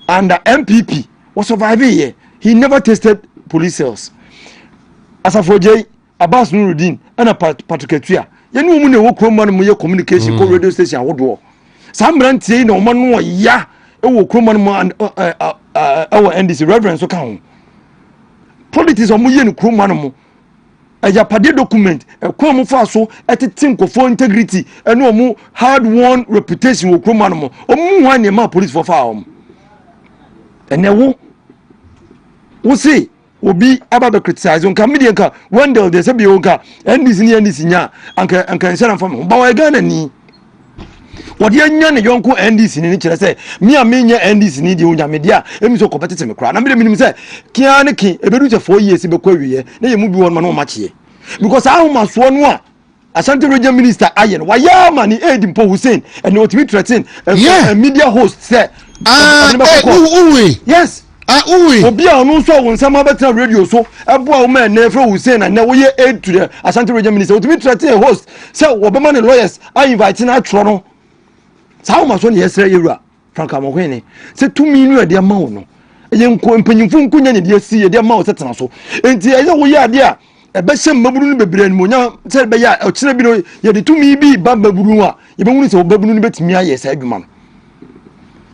And the MPP was surviving here. He never tested police cells. As a for J, Abbas Nuruddin, and a Patricia. You know, when you walk home on your communication, radio station, what do? Some brand say no man, ya, it will come on our NDC reverence account. Politics are Muyan Krumanomo. A pade document a kwam faso etitim kofo integrity eno omu hard won reputation wo kromano omu wan ne ma police for farm enewo wo see obi aba be criticize on media nka wendell de se bi onka NDC nya anka nshara fam ba wa Ghana ni wodi anya ne yonko NDC ni kire se me a menya NDC ni de onya media emi so competitive me kra na me minim se kia ne ki ebedu che 4 years be kwa wiye na ye mu bi won ma no makie because ahoma so no a Ashanti region minister ayen wa ya mani Edimpo Hussein and what we threaten a media host say yes obi a no so won sama betra radio so ebo a woman na Efra Hussein and na wo ye aid to the Ashanti region minister what we threaten a host say obama ne lawyers I invite na tro no sa ahoma so ne yesra yewura Frank Amokwene say 2 million de ma wo no ye nko mpanyimfu nkunya ne de asi de ma wo setena so enti ye wo ye ade a ebe sem maburu ni bebre ni monya se be ya o kire bi no ye de tumi bi ba maburu a ye be hunu se obaburu ni betimi aye sa adwuma no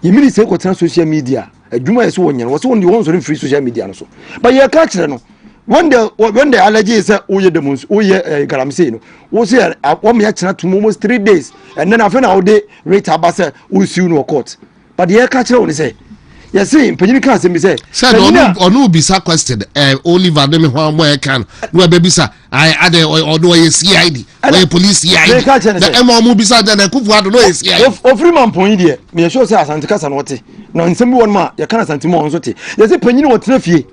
ye mini se ko tena social media adwuma ye so wonyen wo se won de won so free social media no so ba ye ka kire no when the allergy say o ye demons o ye galamse no wo se wo me ya kire to almost 3 days and then after now dey rate abase o siu no court but ye ka kire won say yes, Penny can't say me say.
Said no be sa question. Oliver de me ho am e kan. No baby sir. I add or no CID. Or police CID. The mo be sa na kufu ado no CID.
Of free man point there. Me sure say Asante Kasa no te. Na nsem bi won ma ye kan Asante mo nso te. Yes, Penny no tena fie.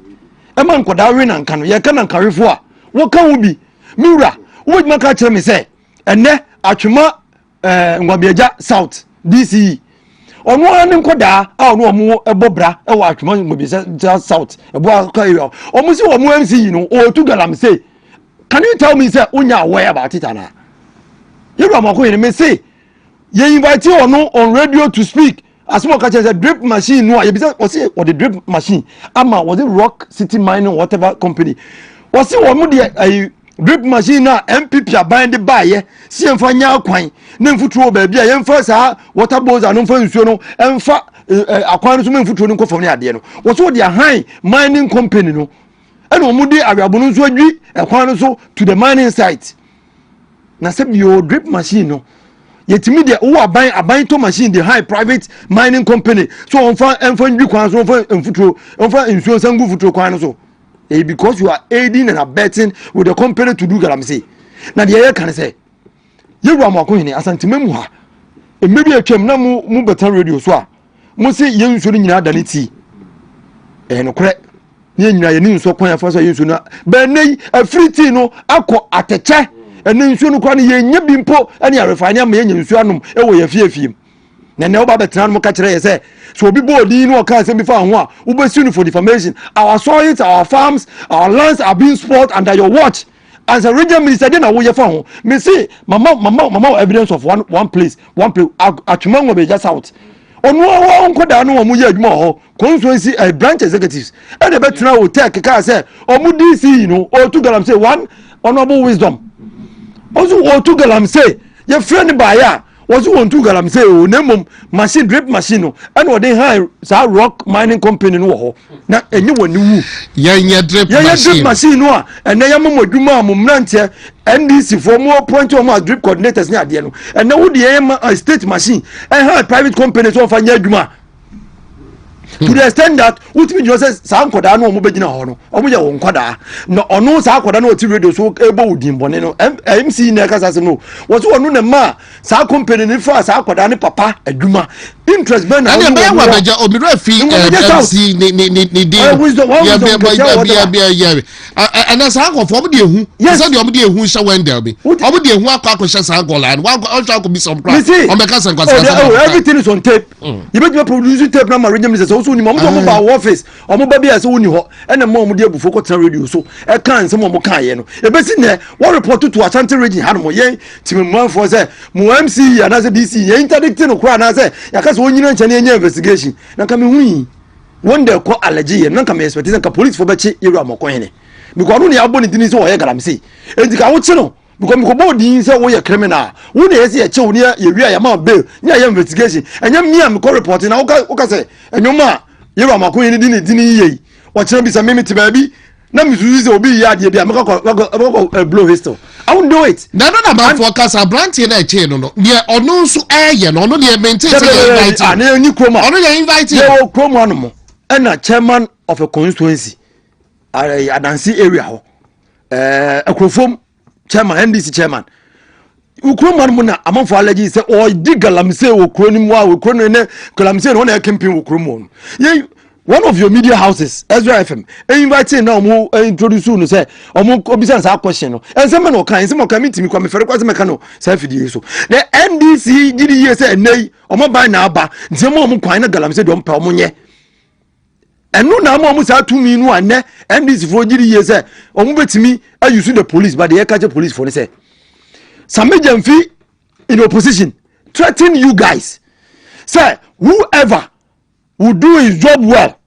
E man koda we na nka no ye kan nkarefo a. Wo kan wo bi. Miura. Wo ma ka kire me say. Enne atwema Ngwabiaja South DCE. Onu ane nkoda a onu omu ebobra e wa atwuma Ngwabiaja South ebo aka area. Omu si omu MC no o tu galamse. Can you tell me say onya aware about it ana? You know Amokwene me say ye invite you on radio to speak. As mo ka say drip machine no ye be say o say o the drip machine ama was it Rock City Mining whatever company. O say omu de drip machine na MPP aban de baye si emfa nya akwan na mfutuo ba bia ye mfa sa water bowls anu mfa nsuo no emfa akwan so mfutuo no nkofom ne ade no wo so de ahan mining company no ena omudi awiabonu nso adwi akwan no so to the mining site na se bio drip machine no yetimi de wo aban to machine the high private mining company so onfa ndu kwan so onfa insurance sangu futuro kwan so because you are aiding and abetting with the company to do galamsey na de ye kan say yewu amako hene asantememu ha maybe atwam na mu better radio so a mu se yenso ni nyina daniti no kore ni nyina ye ni nso kwan afa so yenso na ba nei afriti no akọ ateche ene nso no kwa ni ye nya bimpo ene arefanya ma ye nya nso anom e wo ye fiefiem na ne oba betena no ka kire ye say so obi bodi no ka say bi fa ho a wo be sue for defamation. Our soils, our farms, our lands are being spoiled under your watch. As a regional minister, then I will phone. Me say, mama, evidence of one place. Atman will be just out. On one could I know more constituency branch executives. And the better now will take a car say, or DC, or two galam say one honorable wisdom. Also, or two galam say, your friend by ya. Was you want to galam say o name machine drip machine and what they hire sa rock mining company no ho na enye woni wu
ya drip
machine no and na yam moduma mumrante NDC for more point of drip coordinators ni ade no and na wo de state machine and hire private company so fa nya aduma to the extent that ultimately just says sa nkoda no mo begina ho no omo ye won nkoda no ono sa akoda no ti radio so ebo udin bone no MC na kasa se no wo so onu na ma sa company ni fa sa akoda ni papa aduma interest ben na
ya wa beja omiro fi MC ni dey ya and sa akọ fo mo de ehu so de omo de ehu sha wendel bi omo de ehu akọ sha sa gola wa sha ko bi some class o me kasa
everything is on tape you be produce tape na ma region minister so ni mo ba office o mo ba bia so woni ho ena mo mo de abufo ko tan radio so e kan se mo kan ye no e be si ne what report to Ashanti region ha no ye timmanfo say mo MC ya na say DC ye interdict no kura na say ya ka so onyina nche na enye investigation na ka me hu won de ko allergy ye na ka me expect ka police fo be chi yeru amako hene because no ne aboni dini so wo ye galamsi enti ka wo chi no because me ko bodi say wo ye criminal wo na yesi ye che wo ne ye wi ya ma bail ne ye investigation enya me am ko report na wo ka say enyoma yeru amako hene dini ye wo che bi say me ti ba bi na me suzi obi ya de bia me ko blow history I won't do it.
Na no na ba for kasa brand na eche no de ono so eye no no de maintain say invite
ana ni kroma
ono ye invite
yo kroma no mo na chairman of a constituency adansi area ho akrofom chairman NDC chairman ukroma no na amanfo allergy say o digalamse wo kronim wa wo krono ne galamse no na campaign wo kromo no ye one of your media houses Ezra FM inviting now mo introduce no say omo obisa say question no ensem no kan ensem kan mitimi kwa me fere kwa say meka no say fidie so the NDC gidi ye say nei omo ban na aba nsem omo kwan na galam say do mpa omo nye enu na omo say atumi no ane NDC for gidi ye say omo betimi use the police but they catch police for say Samejamfi in opposition threaten you guys say whoever will do his job well,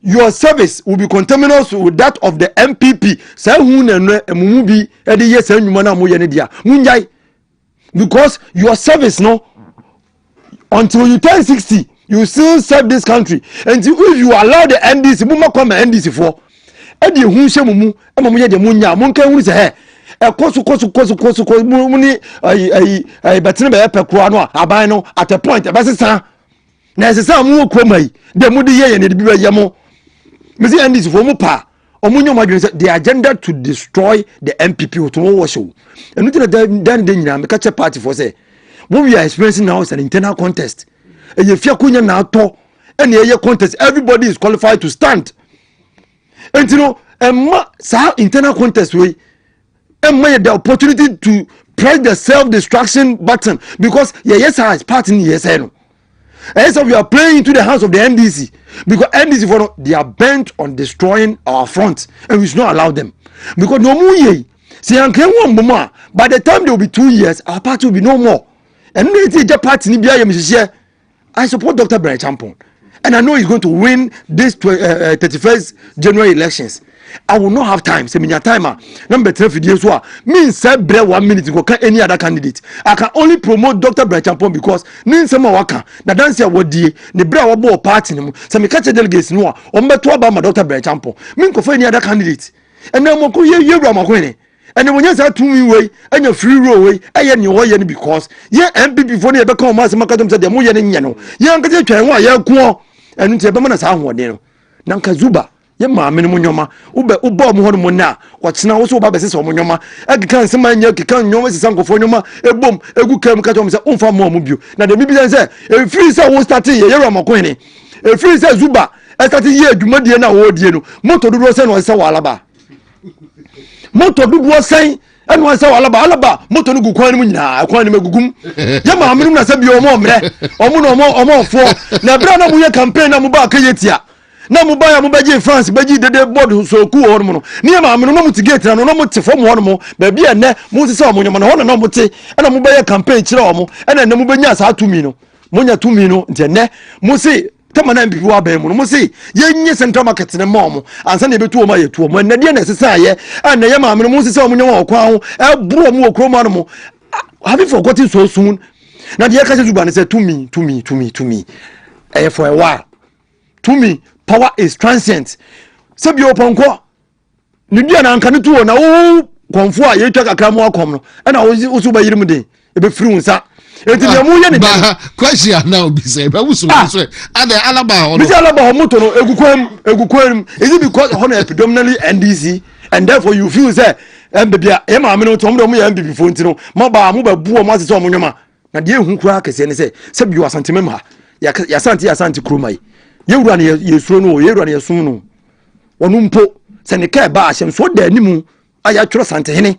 your service will be contaminous with that of the MPP. Say who na emubi edi yes enuma na mo ye ne dia. Munjai because your service no until you turn 60 you still serve this country and if you allow the NDC mu makwa ma NDC for edi hu hye mumu e mo ye de munya mo nkan hu se he e kosu mu ni ai betene be pekro no aban no at a point e be sesa na sesa mu kromai de mu de ye ne de bi ye mo me see NDC for mu pa omunyo madwen say the agenda to destroy the MPP to wo show enu tena dan de nyina me ka che party for say what we are experiencing now is an internal contest eye fia kunya na ato ene eye contest everybody is qualified to stand and you know sa internal contest we emma the opportunity to press the self destruction button because yes is part in yes no. And so we are playing into the hands of the NDC because NDC for they are bent on destroying our front and we should not allow them because no more ye see by the time there will be 2 years our party will be no more and the party I support Dr. Kyeremanteng and I know he's going to win this 31st January elections. I will not have time. Say me timer. Number 3 video so means say bre 1 minute go can any other candidate. I can only promote Dr. Kyeremanteng because nin say ma waka na dance ya wodi ne bre wa bo party no. Say me catch delegates no a on beto aba ma Dr. Kyeremanteng. Min ko for any other candidate. And now mo ko ye ma ko ne. and when you say to me way and your free row way I ni wo ye ni because ye MPP for na be come mass makatom say dem mo ye ni nya no ye nka twan wa ye ko enu nti e be mana sa ahode no na nka zuba ye ma me no nyoma ube ubo mo hono mo na wotsena wo so ba bese so mo nyoma agika nsema nya kika nyoma sisa nkofo nyoma ebom egu kam ka tom say umfa mo mo bio na de bibi say e free say wo start ye yero amakon ni e free say zuba e start ye adwumadie na wo die no moto dodo say no say walaba moto dodo say enu say walaba moto no gu kwan mu nyina kwan ni magugum ye ma me no na say bi omo mre omo no omo fo na bra na mu ye campaign na mu ba ka yetia na mu ba ya mu baje France baje dede board so ku ho no ne ma me no mu tigate na no mu te fo mu ho no ba bia enne mu se se omo nyoma no ho no mu te na mu ba ye campaign kire omo ena ne mu benya sa atumi no mu nya tumi no nte ne mu se tamana mbibi wa ban mu no mu se ye nye central market ne ma omo ansa ne betu omo ye tu omo enne de na se sa ye ena ye ma me no mu se se omo nyoma okwa ho e buru omo okro ma no mu have you forgotten so soon na de ye ka se zuba ne se tumi for a while tumi power is transient sebi oponko ni dia na anka ne tuo na wo konfo a ye twa kakra mu akom no na wo so ba yirim den e be firi unsa enti de mu ye ne
ba question now be say ba wusu so ada alaba ho
no bi alaba ho moto no egukwam is it because hono predominantly NDC and therefore you feel say mbebia e ma me no to mo ye MPP fo ntino mo ba bu o mo asese o mo nwoma na de ehu kura kese ne say sebi o asante mem ha ya santi kromai yewura ne yesuro no yewura ne yesum no wonu mpo se ne ka ba ahyem so da animu aya tworo sante hene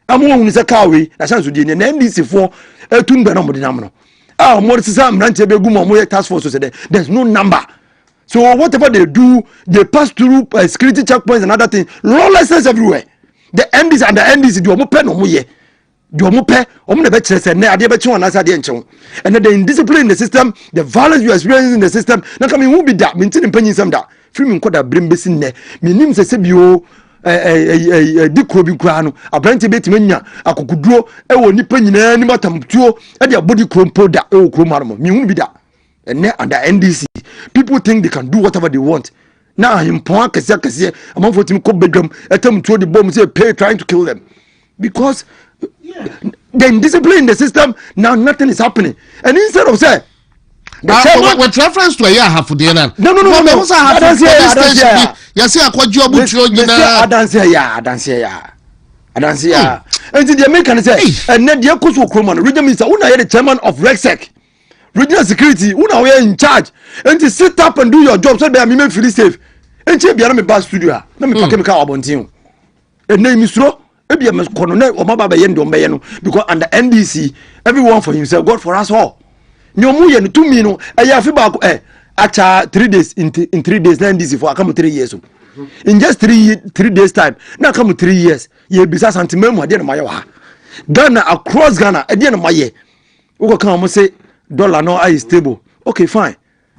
amu hunu se ka we na chance die ne na NDC fo etun be no mo de nam no mo sisa mrante be gu mo ye task force so there's no number so whatever they do they pass through security checkpoints and other things lawlessness everywhere the NDC and the NDC do mo pe no mo ye do mo pe omo na be kire se na ade be chi wona sa ade nchen and the indiscipline in the system the violence you experience in the system na come who be that mintin mpanyin sam da free me nkoda brembesi ne minim se bio dikro bi kura no abrante betime nya akokuduro e wo nipa nyina ni matamtuo e de body krompo da e wo kromaro mi hu bi da and the NDC people think they can do whatever they want now him pon kese amafo timi ko bedwam etamtuo de bomb say pay trying to kill them because the indiscipline in the system now nothing is happening and instead of say
with reference to a year half the na
no I don't see
you say akwaji obutro nyina
I don't see ya and the American say and then the koso kroman regional minister una the chairman of RegSec regional security una we in charge and to sit up and do your job so that me feel safe and che bia na me ba studio na me pake me ka abontin and na misro ebi am kono na o maba be ye ndom be ye no because under NDC everyone for himself God for us all nyomu ye no tumi no eya fi ba acha 3 days in 3 days na NDC for akam 3 years in just 3 days time na akam 3 years ye bisa santimemu ade na maye wa Ghana across Ghana ade na maye we go kan mo say dollar no is stable okay fine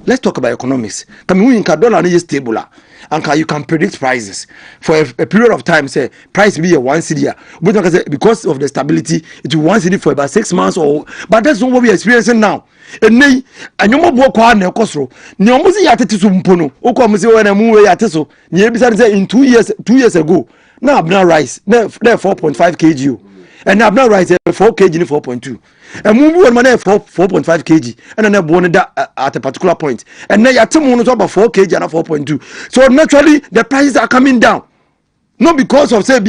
let's talk about economics come we nka dollar no is stable and you can predict prices for a period of time say price be a 1 cedi but because of the stability it will 1 cedi for about 6 months or but that's not what we are experiencing now and nay anyomo bo kwa na ekosoro ne omo si yatete so mpo no okwa mo si we na mu we yatete so ne ebisa say in 2 years ago na abna rice na 4.5 kg and abna rice 4 kg ni 4.2 and mu bi won ma na 4.5 kg and na bo no da at a particular point and na yatemu no so about 4 kg and 4.2 so naturally the prices are coming down not because of say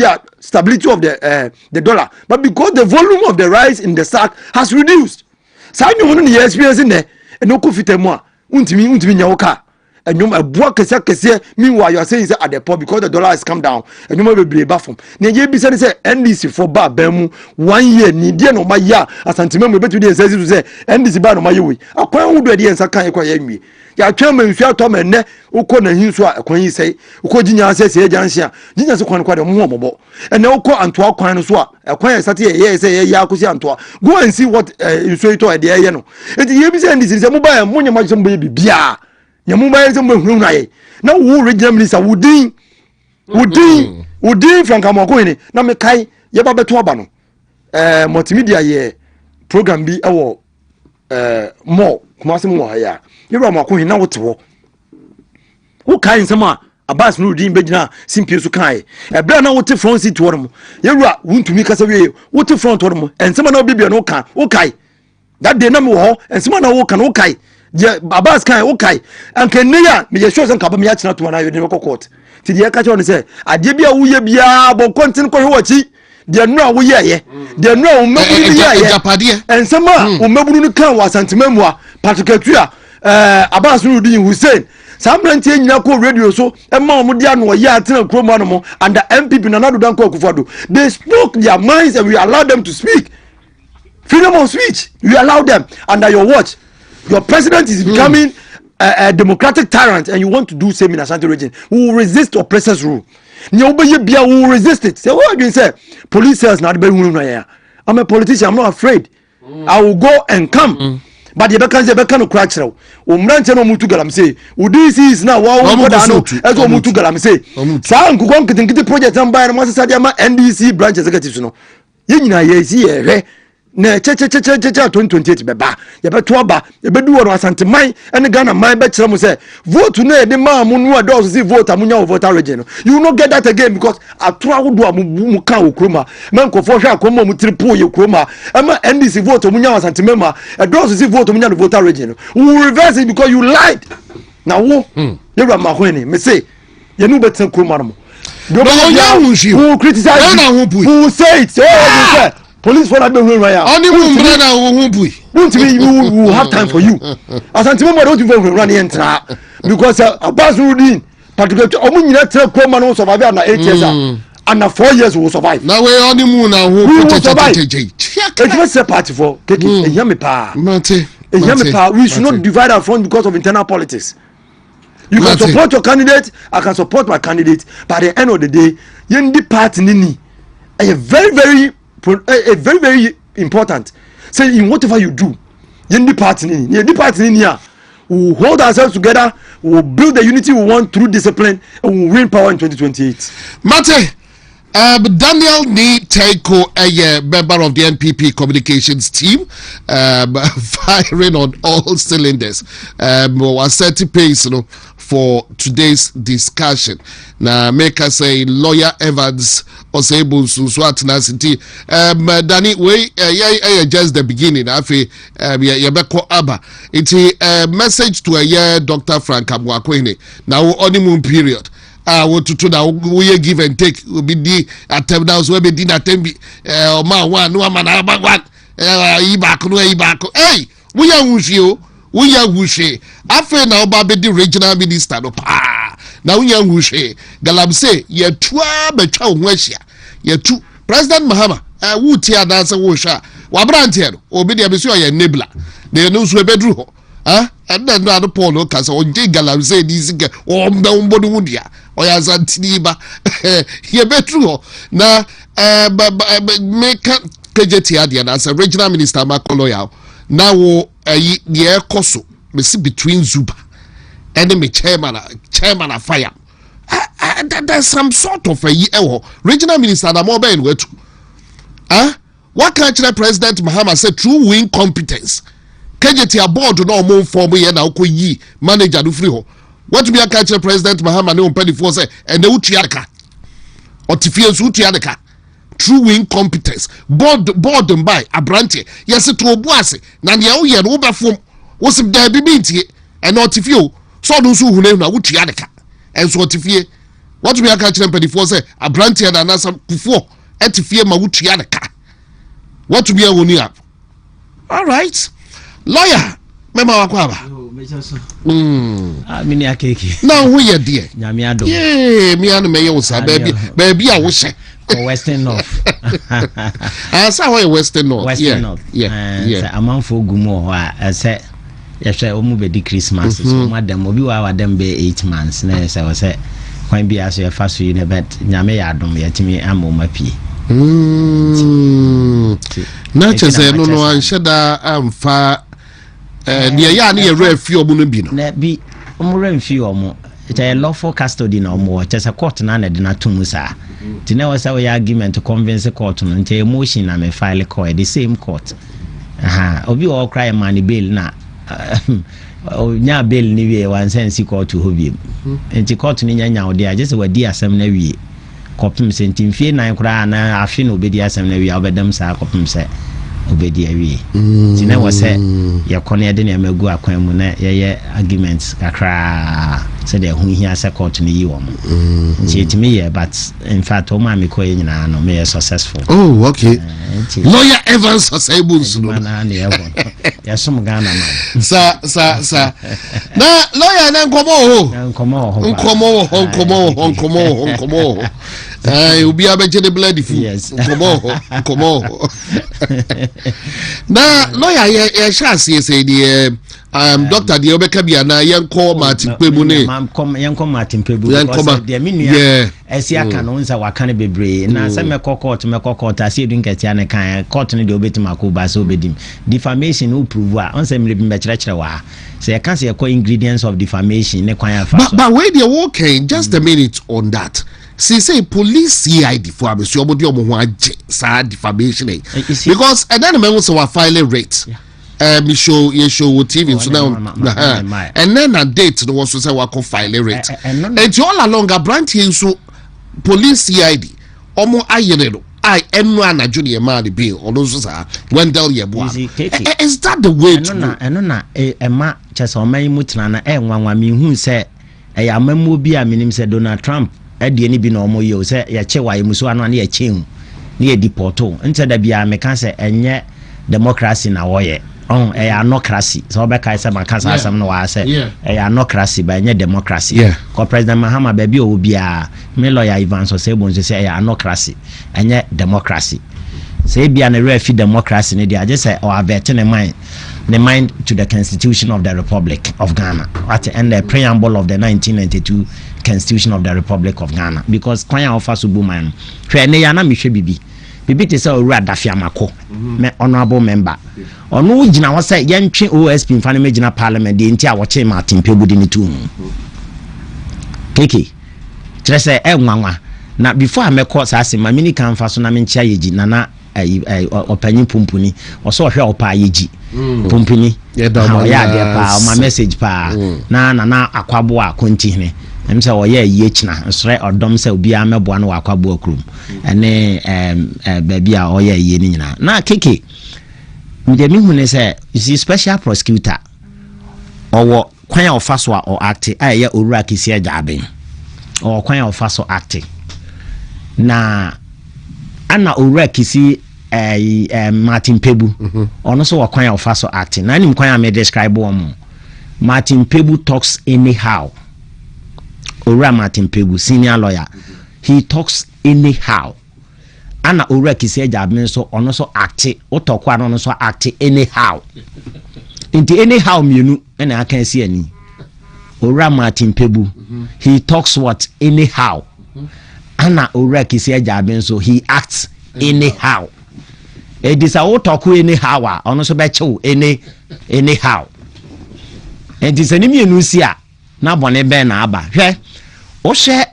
stability of the dollar but because the volume of the rice in the sack has reduced say you want to experience there and no kofitemu a untimi nyawoka enyom abua kese meanwhile you are saying say at the port because the dollar has come down enyom be breba from na ye bi say NDC for ba mu 1 year ni die no ma ya asantimemu betu dey say say NDC ba no ma ye we akwan hu do dey ensa kan ekwa ya nwie ya twa manfi ato ma ne ukọ na hinso a ekwan yi sei ukọ ginya say janhia ginya se kwan kwa de mo mobo ene ukọ antoa kwan no so a ekwan ya sate ye say ya akosi antoa go and see what so ito e dey ye no enti ye bi say NDC say mo ba mo nyama so mo ye bibia nyamu ba yɛsɛ mbɛhunu na yɛ na wo regional minister wudin Frank Amako ni na me kai ye ba beto aba no multimedia ye program bi ɛwɔ mo kuma se mo ha ya ye ba Amako na wote wo kai nsɛm a Abbas Nurudin Bejina Simpio Sukai e bra na wote front seat worm yewura wontumi kasa we wote front worm ensema na obibia no ka okay that day na me ho ensema na wo ka no kai Abbas kai okay anke ne ya me ye sure san ka ba me ya kina to na we ne court ti de ka cho ne say ade bia wo ye bia bo kontin ko hwe wachi de no a wo ye de no a wo mabunu ye ensema wo mabunu no kan wa santememu a patikatua Abbas Nurudin Hussein Samrantie nyina ko radio so emma omo dia no ye atena kromo no and the MPP Nana Addo Dankwa Akufo-Addo they spoke their minds and we allowed them to speak. Freedom of speech, we allow them under your watch. Your president is becoming a democratic tyrant and you want to do same in Ashanti region. We will resist oppressors rule. We will resist it. Say what you say? Police says not be. I'm a politician. I'm not afraid. I will go and come. But you can't crack now. Umranche no mutu galam say. This is now wow. Ezo mutu galam say. Sa nkukon kitikiti project amba na mwasa sadia ma NDC branch executives no. Yenyina yesi ye na che 2028 beba ye beto aba ye bedu wo Asanteman ene Ghana man be kire mo say vote no e de ma mu no ado so vote amunya voter region. You will not get that again because atro awodo amu kan okroma man kofo hwa akoma mu triple ye kroma ama NDC vote amunya Asanteman ma ado so vote amunya no voter region. We will reverse it because you lied. Now wo ye ra ma hwene me say ye no betan kroma no. Who criticize who say it say police for that be right now.
Only one brother who
won't be you have time for you. Asanteman don't even run enter because Abbas Nurudin particularly omunyina tell Kroma no survive na 8 years and na 4 years will survive. Now we only moon na who survive. It was a party for keke ehia pa. We should not divide our front because of internal politics. You can support your candidate, I can support my candidate, but at the end of the day, yendi party nini a very important. Say in whatever you do, yendi party nini we will hold ourselves together, we will build the unity we want through discipline, and we will win power in 2028.
Mate, Daniel Teko, a member of the NPP communications team, firing on all cylinders. Was set to pace, for today's discussion. Now, make us say lawyer Evans was able to swat City. Danny, just the beginning. Yabeko Abba. It's a message to a year Dr. Frank Amwakwene. Now, honeymoon period. What to now we give and take will be the attempt now so be dinner tembi one hey we are wushio we are wushe afe na oba be the regional minister no pa na we are wushe galam say ye twa betwa onwahia ye tu President Mahama wuti adanse wo sha wa brantie no obi de abesu ye nebla de no so bedru ho and then no Paul no kasa o je galam say this get o mbodo wudia o ya zantiniba ye betru ho na make kejeti adia na as a regional minister makoloya now the koso me see between Zuba and me chairman of fire. There's some sort of a regional minister na more in wetu. What country President Mahama said true win competence. Kejeti aboard no more form ye na uko yi manager do free ho. What to be a country President Mahama ne on for say and the utiaka. Otifies utiaka. True win competence. Board them by a branch. Yes, it will boss. Nanya ye no ba form was if there be binti and not if you so those who name na utiaka. And so if what to be a country for say a branch and another before etifie ma utiaka. What to be a unia. All right. Lawyer, mema wakwaba.
Mini akeki.
Now we are dear.
Nyame ado.
Yeah, me and me yo sa baby I wish.
Western North.
Asa why Western North?
Western North. Yeah. Amanfo gumo ho a say yehwe omu be di Christmas so madam obi wa dem be 8 months na say we say kwan bi aso ye fa so yi ne bet nyame ya adom yetimi amoma pie.
Na chese no no anheda amfa ne ya ne ye refi omu no bi no.
Na bi omu refi omu it's a lawful custody no more just a court na de na tumu sa tina wasa we argument to convince the court no motion na me file court the same court obi o cry man bail na
nya bill ni wie wan sense court ho bi enti court ni nya wo dia just wadi asem na wie kopim senti mfie nan kura na afi no obedi asem na wie obedam sa kopim se obedi awie ti na wo se ye kone de na magu akwan mu na ye arguments kakra se de hu hia se court ni yi wo mo nti etimi ye but in fact o ma me ko ye nyina no me successful.
Oh, okay. Lawyer Evans Osebunsu no
na na ye wo ya som Ghana man
sa na lawyer na nkomo obi abeje de bloody fool.
Yes.
Nkomo na lawyer ye shase say the doctor de obeka bia na yenko Martin Pebu ne
yenko Martin Pebu because the minua esi aka no nsa waka ne bebre na se me court ase edu nketia ne kan court ne de obetima ko ba so obedim defamation no prove a on se me be kire wa se ka se ko ingredients of defamation ne kwan afa
but wait they working just a minute on that. Say police CID for am so obodi omo ho age sa defamation because and then men so filing rate show TV so now and then a date no was say wa ko filing rate and all along a branch so police CID omo ayere no I enu anaju ne ma de bill ono so sa Wendell Yeboah is that the way to
na ma chese o man mu tena na nwanwa mi hu se amamu bi a minim se Donald Trump ade ni bi na omo ye o se ya che wa yemuso anu na ya che hu na ye deporto nte da bia me kan se enye democracy na wo ye anocracy so be kai se makasa asam no wa se anocracy ba enye democracy ko President Mahama ba bi o bia me lawyer Ivan so se bon se anocracy enye democracy se bia na refi democracy ne dia je se o avert ne mind to the Constitution of the Republic of Ghana at and the preamble of the 1992 Constitution of the Republic of Ghana because kwanya ofa so bu man hwe ne ya na me hwe bibi te say owura dafia mako me honorable member onu gina ho say yentwe OSP mfa ne magina parliament de nti a wo che Martin Pebu de ne tu keke kire say enwanwa na before I make course ase ma mini kan fa so na me nchia yeji na opanyin pumpuni oso hwe opa yeji pumpuni ya de pa ma message pa na akwabo a konti hene emse wo ye yechina nsre odom se obi ameboa no akwabo akrum ene baby a oye ye ni nyina na keke nde mi hu ne se is special prosecutor owo kwan ya ofaso a o act aye owura kisi ajaben o kwan ya ofaso act na ana owura kisi Martin Pebu ono so wakwan ya ofaso act na nim kwan ya me describe wo Martin Pebu talks anyhow. Owura Martin Pebu, senior lawyer, he talks anyhow. Ana owura kisi ajaben so ono so act otokwa no so act anyhow. Inti anyhow mienu na aka si ani. Owura Martin Pebu, he talks what anyhow. Ana owura kisi ajaben so he acts anyhow. Edisa otoku anyhow ono so be chew anyhow. Edisa ni mienu si a na bone be na aba hwe o hwe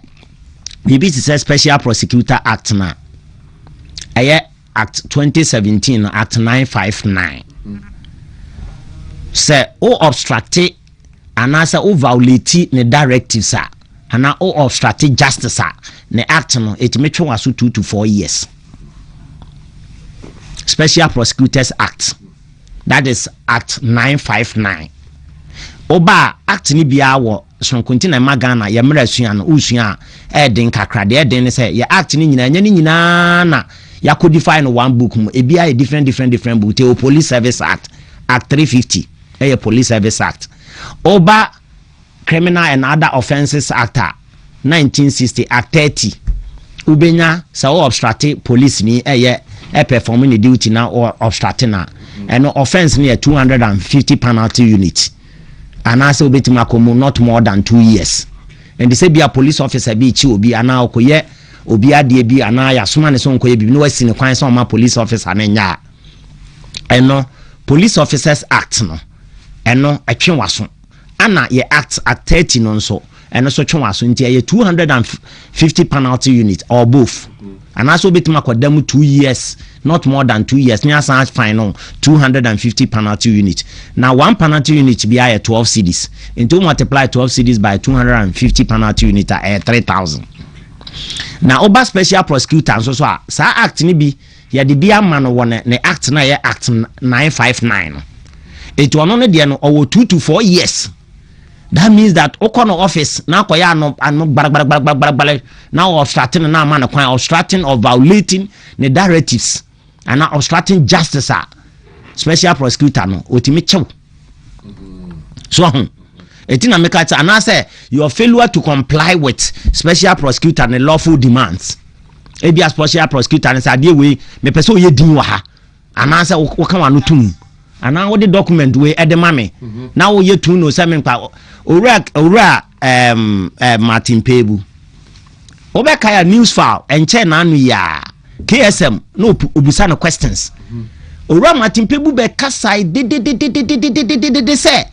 bibi ti Special Prosecutor Act na aye Act 2017 Act 959 say o obstruct anasa o violate ne directives a ana o obstruct justice a ne act no etimetwe waso 2 to 4 years. Special Prosecutors Act, that is Act 959. Oba act ni bia wo sonkonti na magana ya mra suan usua den kakra de den say ya act ni nyina na ya codify no one book mu ebia a different book te Police Service Act Act 350 Police Service Act. Oba Criminal and Other Offences Act 1960 Act 30 ubenya sa o obstruct police ni performing the duty now or obstructing na and offense near 250 penalty unit. And I say betima not more than 2 years. And they say be a police officer be chi obi ana okoye obi ade bi ana ya soma ne so nkoye bi no wasi ne kwan so ma police officer na nya. Eno Police Officers Act no eno atwe waso ana ye act at 30 no so eno so twe waso ntia ye 250 penalty unit or both and also betuma kodam 2 years, not more than 2 years. Near sans final 250 penalty unit. Now one penalty unit be at 12 cedis. Into multiply 12 cedis by 250 penalty unit at 3,000. Now oba special prosecutor so sa act ni bi ya de bia man won ne act na ya act 959. It one no de no owo 2 to 4 years. That means that okono office na koya no bag now obstructing na man kwan obstructing or violating the directives and now obstructing justice special prosecutor no otimi chew. So etina make it and I say your failure to comply with special prosecutor and lawful demands. Ebi as special prosecutor and say dey we me person ye din wa ha and I say wo kan wa no tum and now the document we e de mame now wo ye tun no say me pa ora Martin Pebu obeka ya news file enche na anu ya KSM no obusa no questions ora Martin Pebu be kasa de say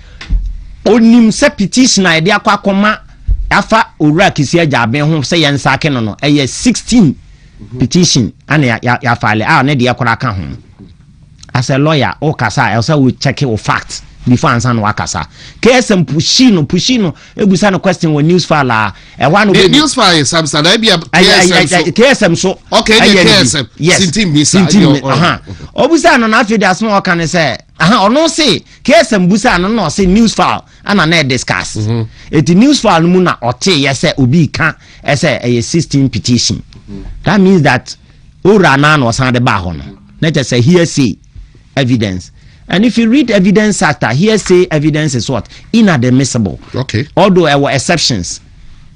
onim se petition ide akwa afa ora kisi ajabe ho se yensake no 16 petition and ya file ne de akwa ka ho as a lawyer o kasa also we check your facts before answer no akasa KSM pushino ebusa no question with news file one
the news file is Samson
KSM so
okay the KSM
sintim obusa no na afi das no kan say ono say KSM busa no say news file ana na discuss it news file mu na ote yes obi kan say a 16 petition that means that ora na no san de ba ho no na just say hearsay evidence. And if you read evidence act, hearsay evidence is what? Inadmissible.
Okay.
Although there were exceptions.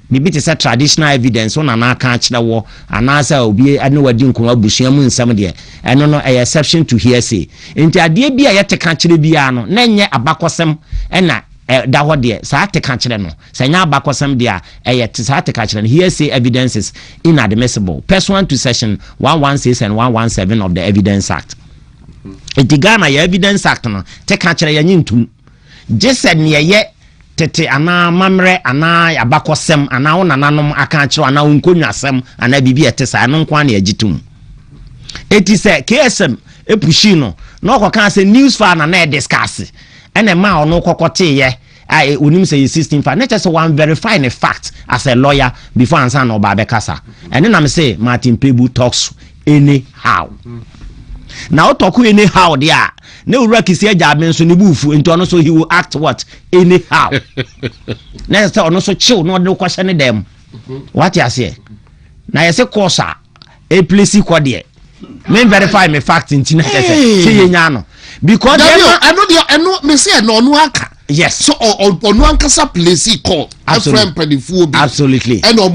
Maybe it's a traditional evidence on an catch the war and answer will be I know what you call Bushiamu in some day. I don't know a exception to hearsay. Into a dear be a yet to catch the piano, Nanya abacosem and that what dear Sate catch no. Sanya abacosem dear a yet to Sate catch and hearsay evidence is inadmissible. Pursuant to section 116 and 117 of the Evidence Act. Iti Ghana ya evidence act no take akere ya nyintum je said ne ye tete ana mamre ana abakosem ana wonananom aka akere ana wonkonwasem ana bibi etesa no nkwa na agitum eti se KSM epushi no okoka se news file na discuss ene ma ono kokote ye ai onim say system file not just one verify the fact as a lawyer before answer no ba bekasa ene na me say Martin Pebu talks anyhow. Now talk anyhow there. No rakisi ajabe so ne bufu into no so he will act what anyhow. Next time no so chill no do question them. What you say? Na you say course a place ko there. Me verify me fact in tina say yenya no. Because
I know me say no aka.
Yes.
So on Nkansah place call.
Absolutely.
And no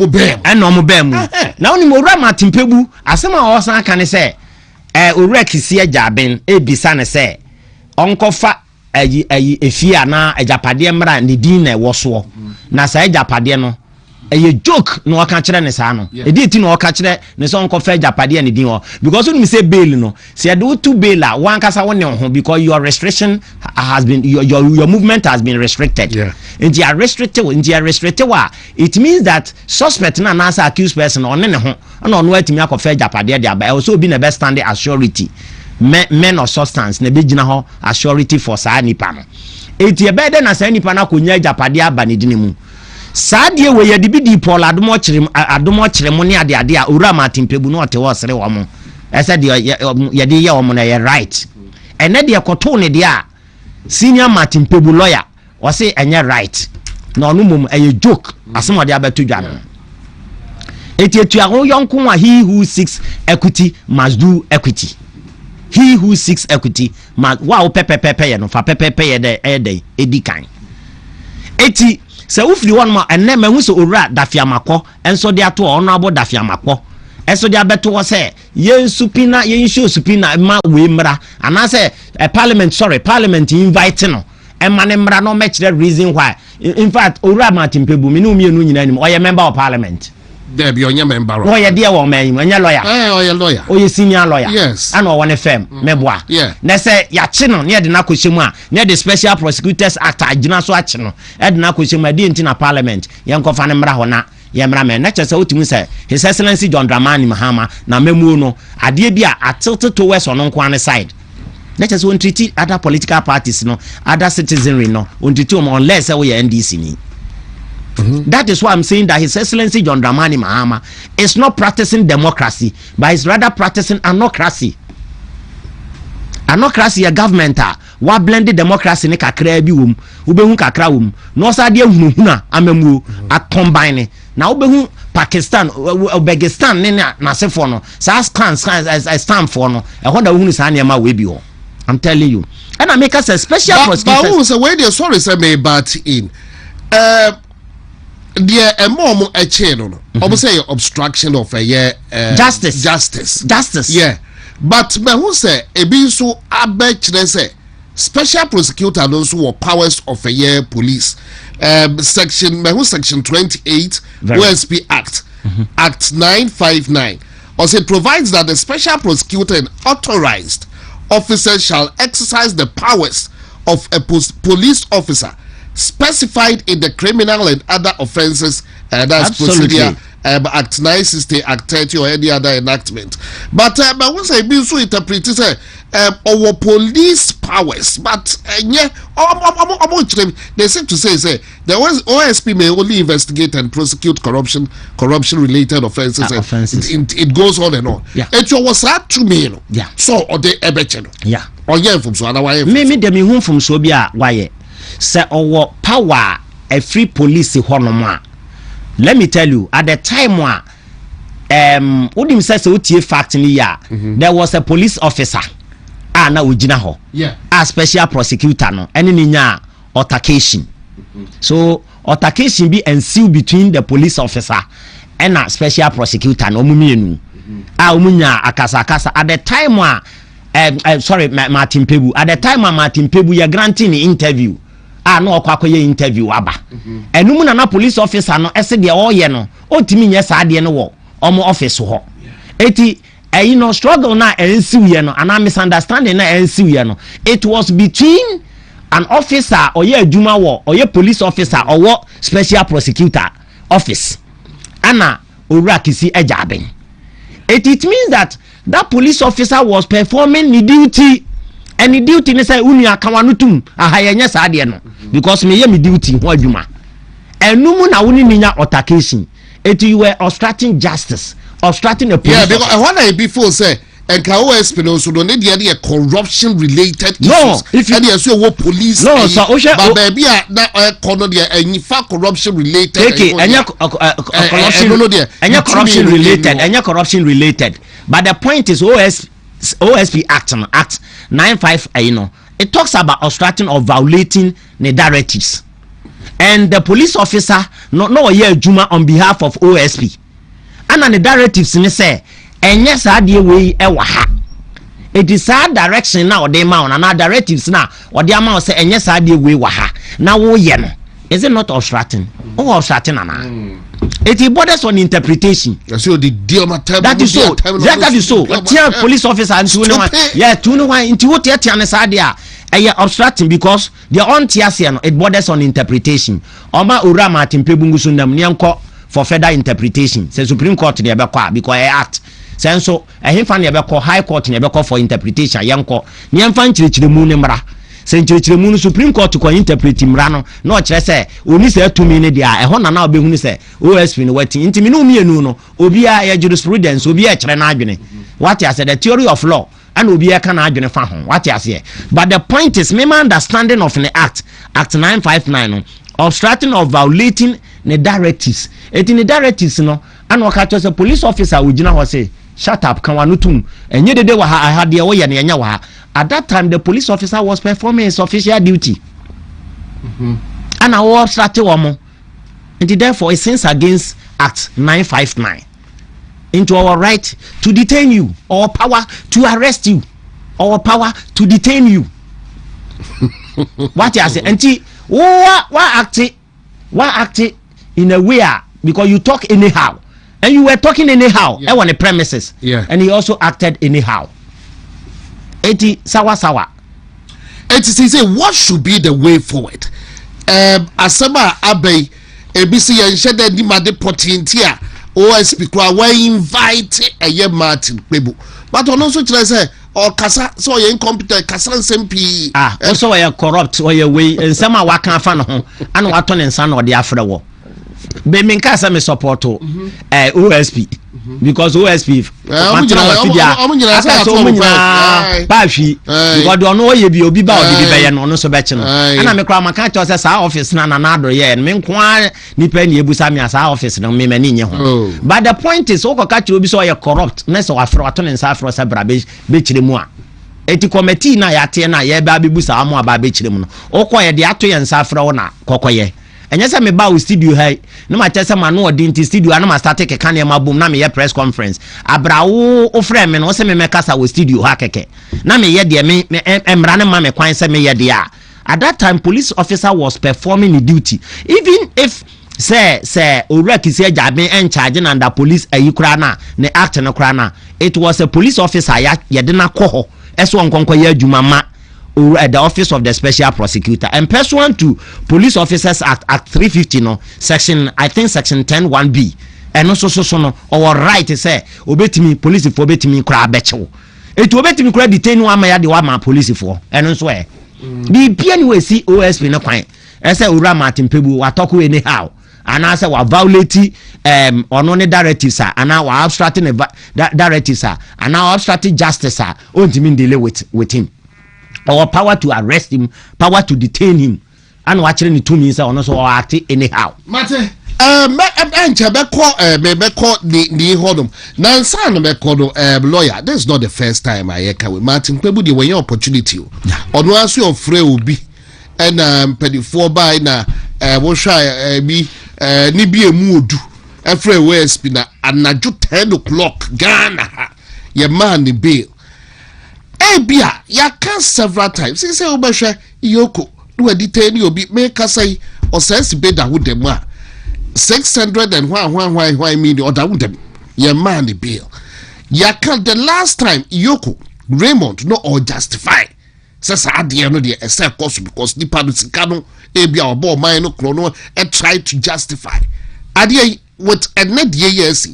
mo bem.
Now ni mo ra Martin Pebu asema o san kan say urekisi ajaben ebisa ne se onkofa efia na ajapade mra ne din na woso na sa ajapade no joke no aka kire ne sa no editi no aka kire ne so onkofa ajapade ne din ho because when me say bail no say do to bail one kasa won ho because your restriction has been your movement has been restricted. And you are restricted wa it means that suspect na answer accused person on ne ho na ono atimi akofa ajapade dia ba also be the best standing assurity men of substance na begina ho assurity for sa nipa no eti ebe de na sa nipa na konya ajapade aba ne dinemu sadie we ye di Paul adomo kire mo ne ade a ora Martin Pebu no ote wo sere wo mo ese de ye de ye wo mo na ye right ene de koto ne de a senior Martin Pebu lawyer o say enye right na onu mum eye joke asemo de abeto dwa no eti etu ahon yonko a he who seeks equity must do equity. He who seeks equity must wow pepe ye no fa pepe ye de edikan eti se ufri won ma enne ma hu so owura dafiamakọ enso de ato ono abo dafiamakọ enso de abeto wo se yen show supina ma we mra ana se parliament invite no emane mra no make the reason why in fact owura Martin Pebu me no mienu nyina nim oye member of parliament
there be onye member
o ye de wo man onye lawyer
oye lawyer
oye senior lawyer
yes
and o won fm meboa na se ya che no ne de na kohyemu a ne de special prosecutors act agina so ache no e de na kohyemu ade nti na parliament ye nkofa ne mra ho na yemra na chese otimi say His Excellency John Dramani Mahama na memu no ade bia atilt towards on nkwan side na chese won treat other political parties no other citizenry no on treat unless we NDC ni. That is why I'm saying that His Excellency John Dramani Mahama is not practicing democracy, but is rather practicing anocracy. Anocracy a government wa blended democracy ne kakra bi wom ubehu kakra wom no sa de hunhuna amemu a combine na ubehu Pakistan Uzbekistan ne na sefo no sa stand for no e ho da hunu sa ne ma we bi ho. I'm telling you, and I make us a special prosecutor.
But say where they sorry say me bat in the mom a chain no almost say obstruction of a justice yeah. But me who say e be so abetch say special prosecutor also powers of a year police section 28 OSP Act Act 959 also it provides that the special prosecutor and authorized officer shall exercise the powers of a police officer specified in the criminal and other offences that's procedure Act 960, Act 30 or any other enactment. But once I be so interpret our police powers, but they seem to say the OSP may only investigate and prosecute corruption related offences. It goes on and on.
Yeah.
It was hard to me.
Yeah.
So or they ebecheno.
Yeah.
Or yeah from so otherwise.
Me dem hu from so bia why say our power a free police honoma. Let me tell you, at the time Udim says utie fact ni ya, there was a police officer. Na ujina ho.
Yeah.
A special prosecutor no. Eni ninya altercation. So altercation be ensue between the police officer and a special prosecutor no mumienu. Umunya akasa. At the time sorry Martin Pebu. At the time Martin Pebu ya granting interview. No kwakoye interview aba enum na police officer no ese de oye no otimi nya saade no wo omo office ho eti you know struggle na ensiwe no and misunderstanding na ensiwe no it was between an officer oye adwuma wo oye police officer or special prosecutor office ana owura kisi ejaben it means that police officer was performing the duty. And the duty ne say unu akawanutum ahayenya saade no because me ye me duty ho adwuma enum na woni ninya altercation it you were obstructing justice obstructing the police.
Yeah, because when I before say OSP no so no need a corruption related issues.
No, if you
say what police
no so
but baby na kono de enyifa corruption related
corruption related but the point is OSP Act 95 you know it talks about obstructing or violating the directives and the police officer no year juma on behalf of OSP and the directives ne say enye saade we e wa ha it is that direction now they ma on na directives na or the amount say enye saade we wa ha na wo ye no is it not obstructing or obstructing na it borders on interpretation.
So the deal
that is so. That is so. Tell police officer and into what you're obstructing because the on tiasiano it borders on interpretation. Oma ura Martin Pebungu sundam nianko for further interpretation. Say Supreme Court ni abekwa because I act. Say so ehimfa ni abekwa High Court ni abekwa for interpretation yanko. Niamfa nchirichiri mu ne mra. Senchirichiri mu Supreme Court ko interpret mra no kire say oni say tumi ne dia ehon na na obehunu say OSP no wati ntimi no mienu no obi a ya jurisprudence obi a kire na adwene what I said the theory of law and obi a kan adwene fa ho what I say but the point is my understanding of the act 959 no obstructing or violating the directives it in the directives no and waka to say police officer ojina ho say shut up kan wanutum enye dede wa ha de wo ye ne nya wa at that time the police officer was performing his official duty and I was starting one and therefore it sins against Act 959 into our right to detain you, our power to arrest you, our power to detain you. What you say? And why act in a way because you talk anyhow and you were talking anyhow on the premises, and he also acted anyhow. Eti sawa.
Eti say what should be the way forward? Asama Abbey ebisi yen shede di made potinti a OSP kwa wa invite eye Martin Kpebu but ono so kire say or kasa so ye incompetent kasa nsem pi
also we corrupt or ye way nsem a waka afa no ho ana wato ne nsa na ode afre wo be me nka say me support OSP because OSP Bashi because do no ye bi obi ba odi be ye no no so be chi no ana me kra maka cho say sa office na na do ye me nko nipa ni ebusa me sa office no me mani nye ho but the point is o ko ka chi obi so ye corrupt na so afro ato ne nsa afro sa bra be chire mu a eti committee na ya te na ye ba bebusa amu aba be chire mu no o ko ye de ato ye nsa afro na kokoye enye se me ba wo studio hai na ma chese ma no odi nti studio na ma start keka na ma boom na me ye press conference abrawo o frame me no se me kasa wo studio ha keke na me ye de me emra ne ma me kwan se me ye de a at that time police officer was performing the duty even if say orek is jabe en charge na under police ayikura na ne act no kura na it was a police officer ye de na ko ho eso nkonko ye adwuma ma at the office of the special prosecutor and pursuant to Police Officers Act 350 no section I think section 10(1)b and also so no our right to say obetimi police for obetimi kra bechewo etu obetimi kra detain wa ma ya de wa ma police for and so e bi pia ni we see OSP no kwan e say ura Martin Kpebu wa talk we anyhow and I say wa violate ono ne directives and now wa obstructing directives and now obstructing justice ontimi delay with him or power to arrest him, power to detain him, and watching the 2 minutes on us or act anyhow.
Mate, me call the hodum. Nkansah lawyer. This is not the first time I hear with Martin Kpebu. The way opportunity. On once you free will be, and petty 4 by na what shy be ni be a mood. A free way spinner and na 10 o'clock Ghana. Your man the bail. Bia ya can several times say obehwe yoko do detain you be make say or sense be da with them 600 and why mean or da with them your man the bill ya can the last time yoko Raymond no or justify says adie no the except cost because the padu sikano bia obo man no chrono and try to justify adie with a net yes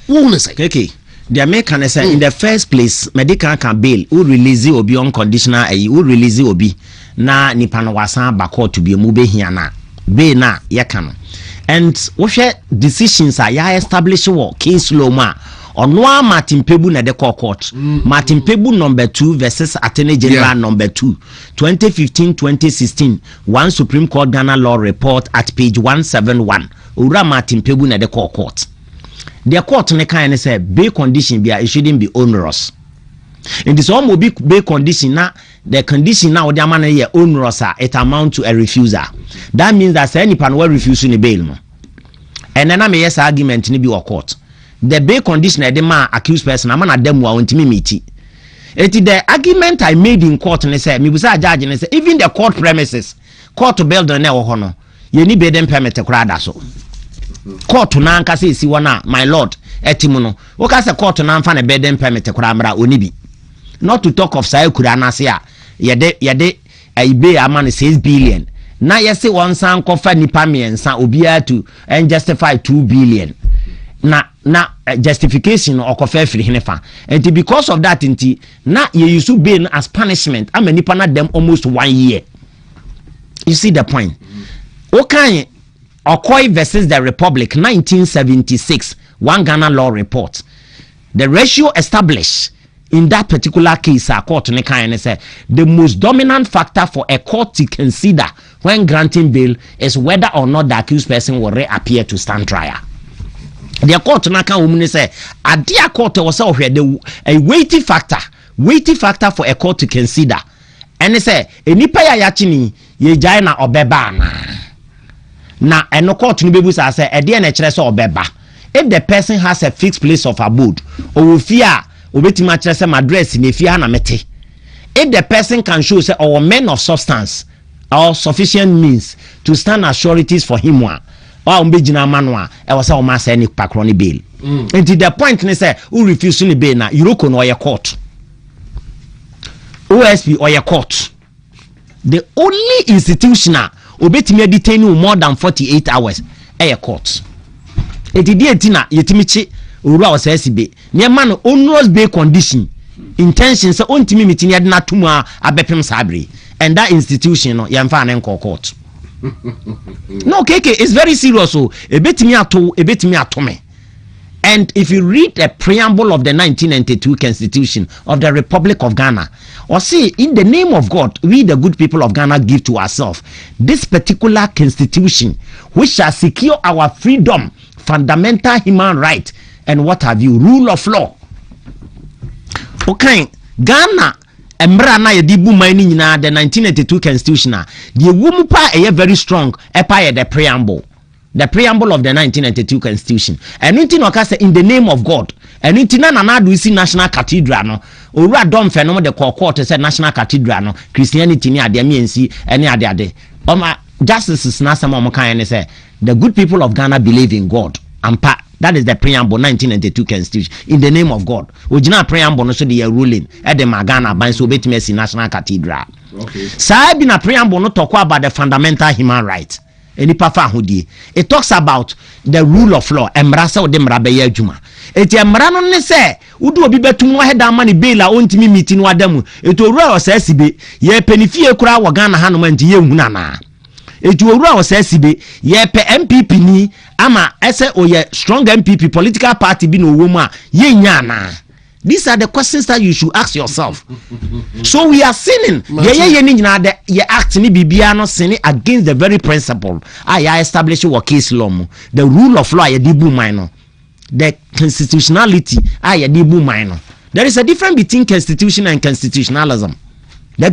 who say
okay the American say in the first place medical can bail who release obi unconditional who release obi na nipa no wasan ba court to be mu be hia na bail na ye kan and wo hwe decisions are ya establish wo case law ma ono Martin Kpebu na de court Martin Kpebu number 2 versus Attorney General number 2 2015-2016 one Supreme Court Ghana law report at page 171 ura Martin Kpebu na de court. The court ne kind say bail condition it shouldn't be onerous. In this one will be bail condition now the condition now the man here onerous it amount to a refusal. That means that any pan will refuse the bail no. And then I may yes argument in the court. The bail condition the man accused person am na dem wa ontimi meet. It the argument I made in court and say me busa judge and say even the court premises court building na wo ho no ye ni bail dem permit kra da so. Court na Nkansah esi wana my lord etimu no wo ka se court na mfa na beden permit kura mra onibi not to talk of sai kura na se a yede aibe ama no 6 billion na yese won san kofa nipa miensa obia to and justify 2 billion na justification okofa free henefa and because of that nti na ye use bail as punishment ama nipa na dem almost 1 year. You see the point? Okay. Okoy versus the Republic 1976 one Ghana law report. The ratio established in that particular case a court ne kan say the most dominant factor for a court to consider when granting bail is whether or not the accused person will reappear to stand trial. The court na kan woman say adia court was a weighty factor for a court to consider and say enipa ya yachini ye jai na obeba na eno court no bebu say e de na kire say obeba if the person has a fixed place of abode or fear obetima kire say address na fia na mete if the person can show say our men of substance or sufficient means to stand as sureties for him one or mbejina manwa e was say o ma say ni pakro ni bail until the point ni say who refuse ni bail na Euroko no your court OSP or your court the only institutional obetimi detain you more than 48 hours a court etidi etina yetimichi owura osasibe ne ma no onerous bail condition intention say ontimi mitini ade na tumu a abepem sabre and that institution no yemfa na nko court no keke it's very serious so ebetimi atome. And if you read the preamble of the 1992 Constitution of the Republic of Ghana, or say, in the name of God, we the good people of Ghana give to ourselves this particular constitution, which shall secure our freedom, fundamental human right, and what have you, rule of law. Okay, Ghana, Emra na ye di bu mani nyina the 1992 Constitution, the woman pa very strong, epa the preamble. The preamble of the 1992 Constitution. And anything okase in the name of God. And anything na do see National Cathedral no. Owura dom phenomenon the court say National Cathedral no. Christianity ni ade miensi any ade. Justices na some kan say the good people of Ghana believe in God. Ampa. That is the preamble 1992 Constitution. In the name of God. Original preamble no so the ruling at the Ghana ban so betime see National Cathedral. Okay. Sa bi na preamble no talk about the fundamental human rights. It talks about the rule of law. Emrasa ode mrabe adwuma. Eti emra no ne se udu obi betum wa heda ma ne bail a ontimi meeting no adamu. Eti owura osasibe ye penifie kura wo Ghana ha no manti ye huna na. Eti owura osasibe ye pe MPP ni ama ese oye strong MPP political party bi no wo mu a ye nya na. These are the questions that you should ask yourself. So we are sinning. Ye act ni bibia no sinning against the very principle. I establish what case law. The rule of law ye dibu minor. The constitutionality ye dibu minor. There is a difference between constitution and constitutionalism. There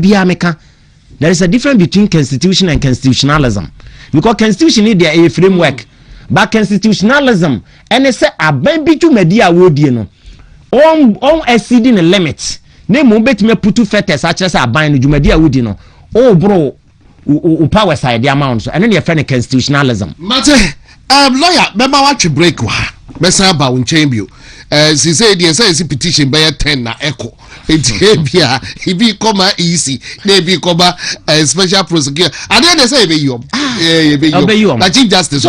is a difference between constitution and constitutionalism. Because constitution is a framework. But constitutionalism and say a baby to media wodi no. On exceeding the limits. Name mo bet me putu fetes such as a bind jumadi awudi no. Oh bro, power side the amount and then you find constitutionalism.
Mate, lawyer, remember what you break wa. Mesa ba unchembio. She said the say petition by 10 na echo. Ethiopia, if you come easy, they be come special prosecutor. And then they say be you. The chief justice.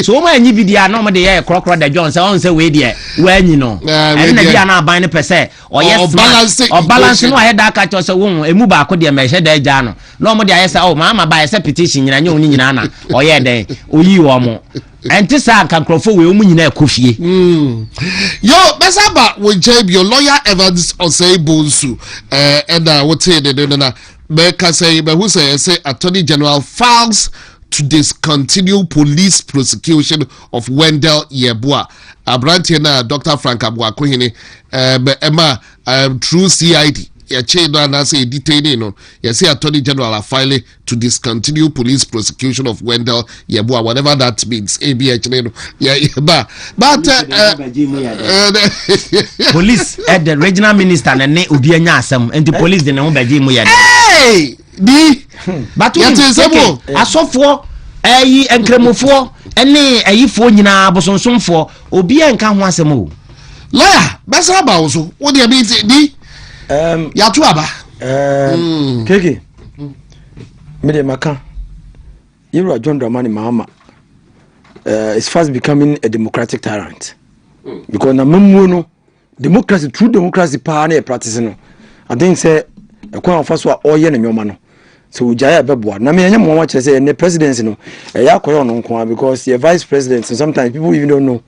So when you video no dey hear crocodile the John say on say we there when you know. And na dia na ban per se or yes balance no head that catch us won emu ba ko dey me hye da ja no. No mo dey say oh mama ba say petition nyina nye oni nyina na oye den oyi wo mo. Enti sa kan crofo we omu nyina ekofie.
Yo besaba we jab your lawyer Evans Osei Bonsu and what say the Beka say but who say Attorney General files to discontinue police prosecution of Wendell Yeboah. Abrantie na Dr. Frank Abwakohene Emma through CID. Say detaining no. Say Attorney General are filing to discontinue police prosecution of Wendell Yeboah, whatever that means.
Police at the regional minister and ne obi anya asem and the police de ne ho baji mu ya.
Hey! Di
but asofo ayi enkremofo ene ayifo nyina bosonsomfo obi enka ho asem o.
Lawyer, besa ba wo so. Wo de bi di ya tu aba
keke me de maka you John Dramani Mahama is fast becoming a democratic tyrant because na mamu no democracy true democracy pa na e practice no I think say e kwa fa so a oye na nyoma no so ujaya beboa na me anya mo wa kire say the presidency no e ya koyo no nko because the vice president and sometimes people even don't know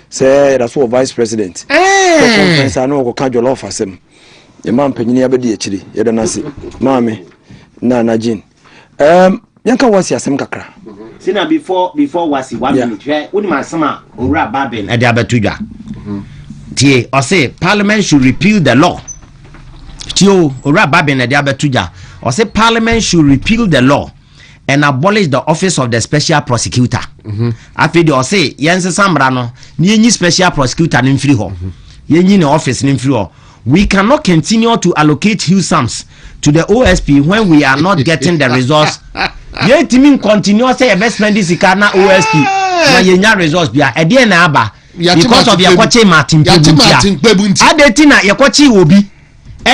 say that's what vice president conference I know ko ka jollof asem the man penyini abedi echiri yeda nasi maame na Jean yanka wasi asem kakra
sina before wasi 1 minute hwe woni masema owura baben e de abetudwa tie o say parliament should repeal the law tio owura baben e de abetudwa o say parliament should repeal the law and abolish the office of the special prosecutor afi de o say yense samra no ni enyi special prosecutor ni mfiri ho yenyi ne office ni mfiri ho. We cannot continue to allocate huge sums to the OSP when we are not getting the results. Yet mean continue say investment this Ghana OSP na yenya results bia e dey na aba because of yakwache Martin Pebuntia. Adetina yakwache obi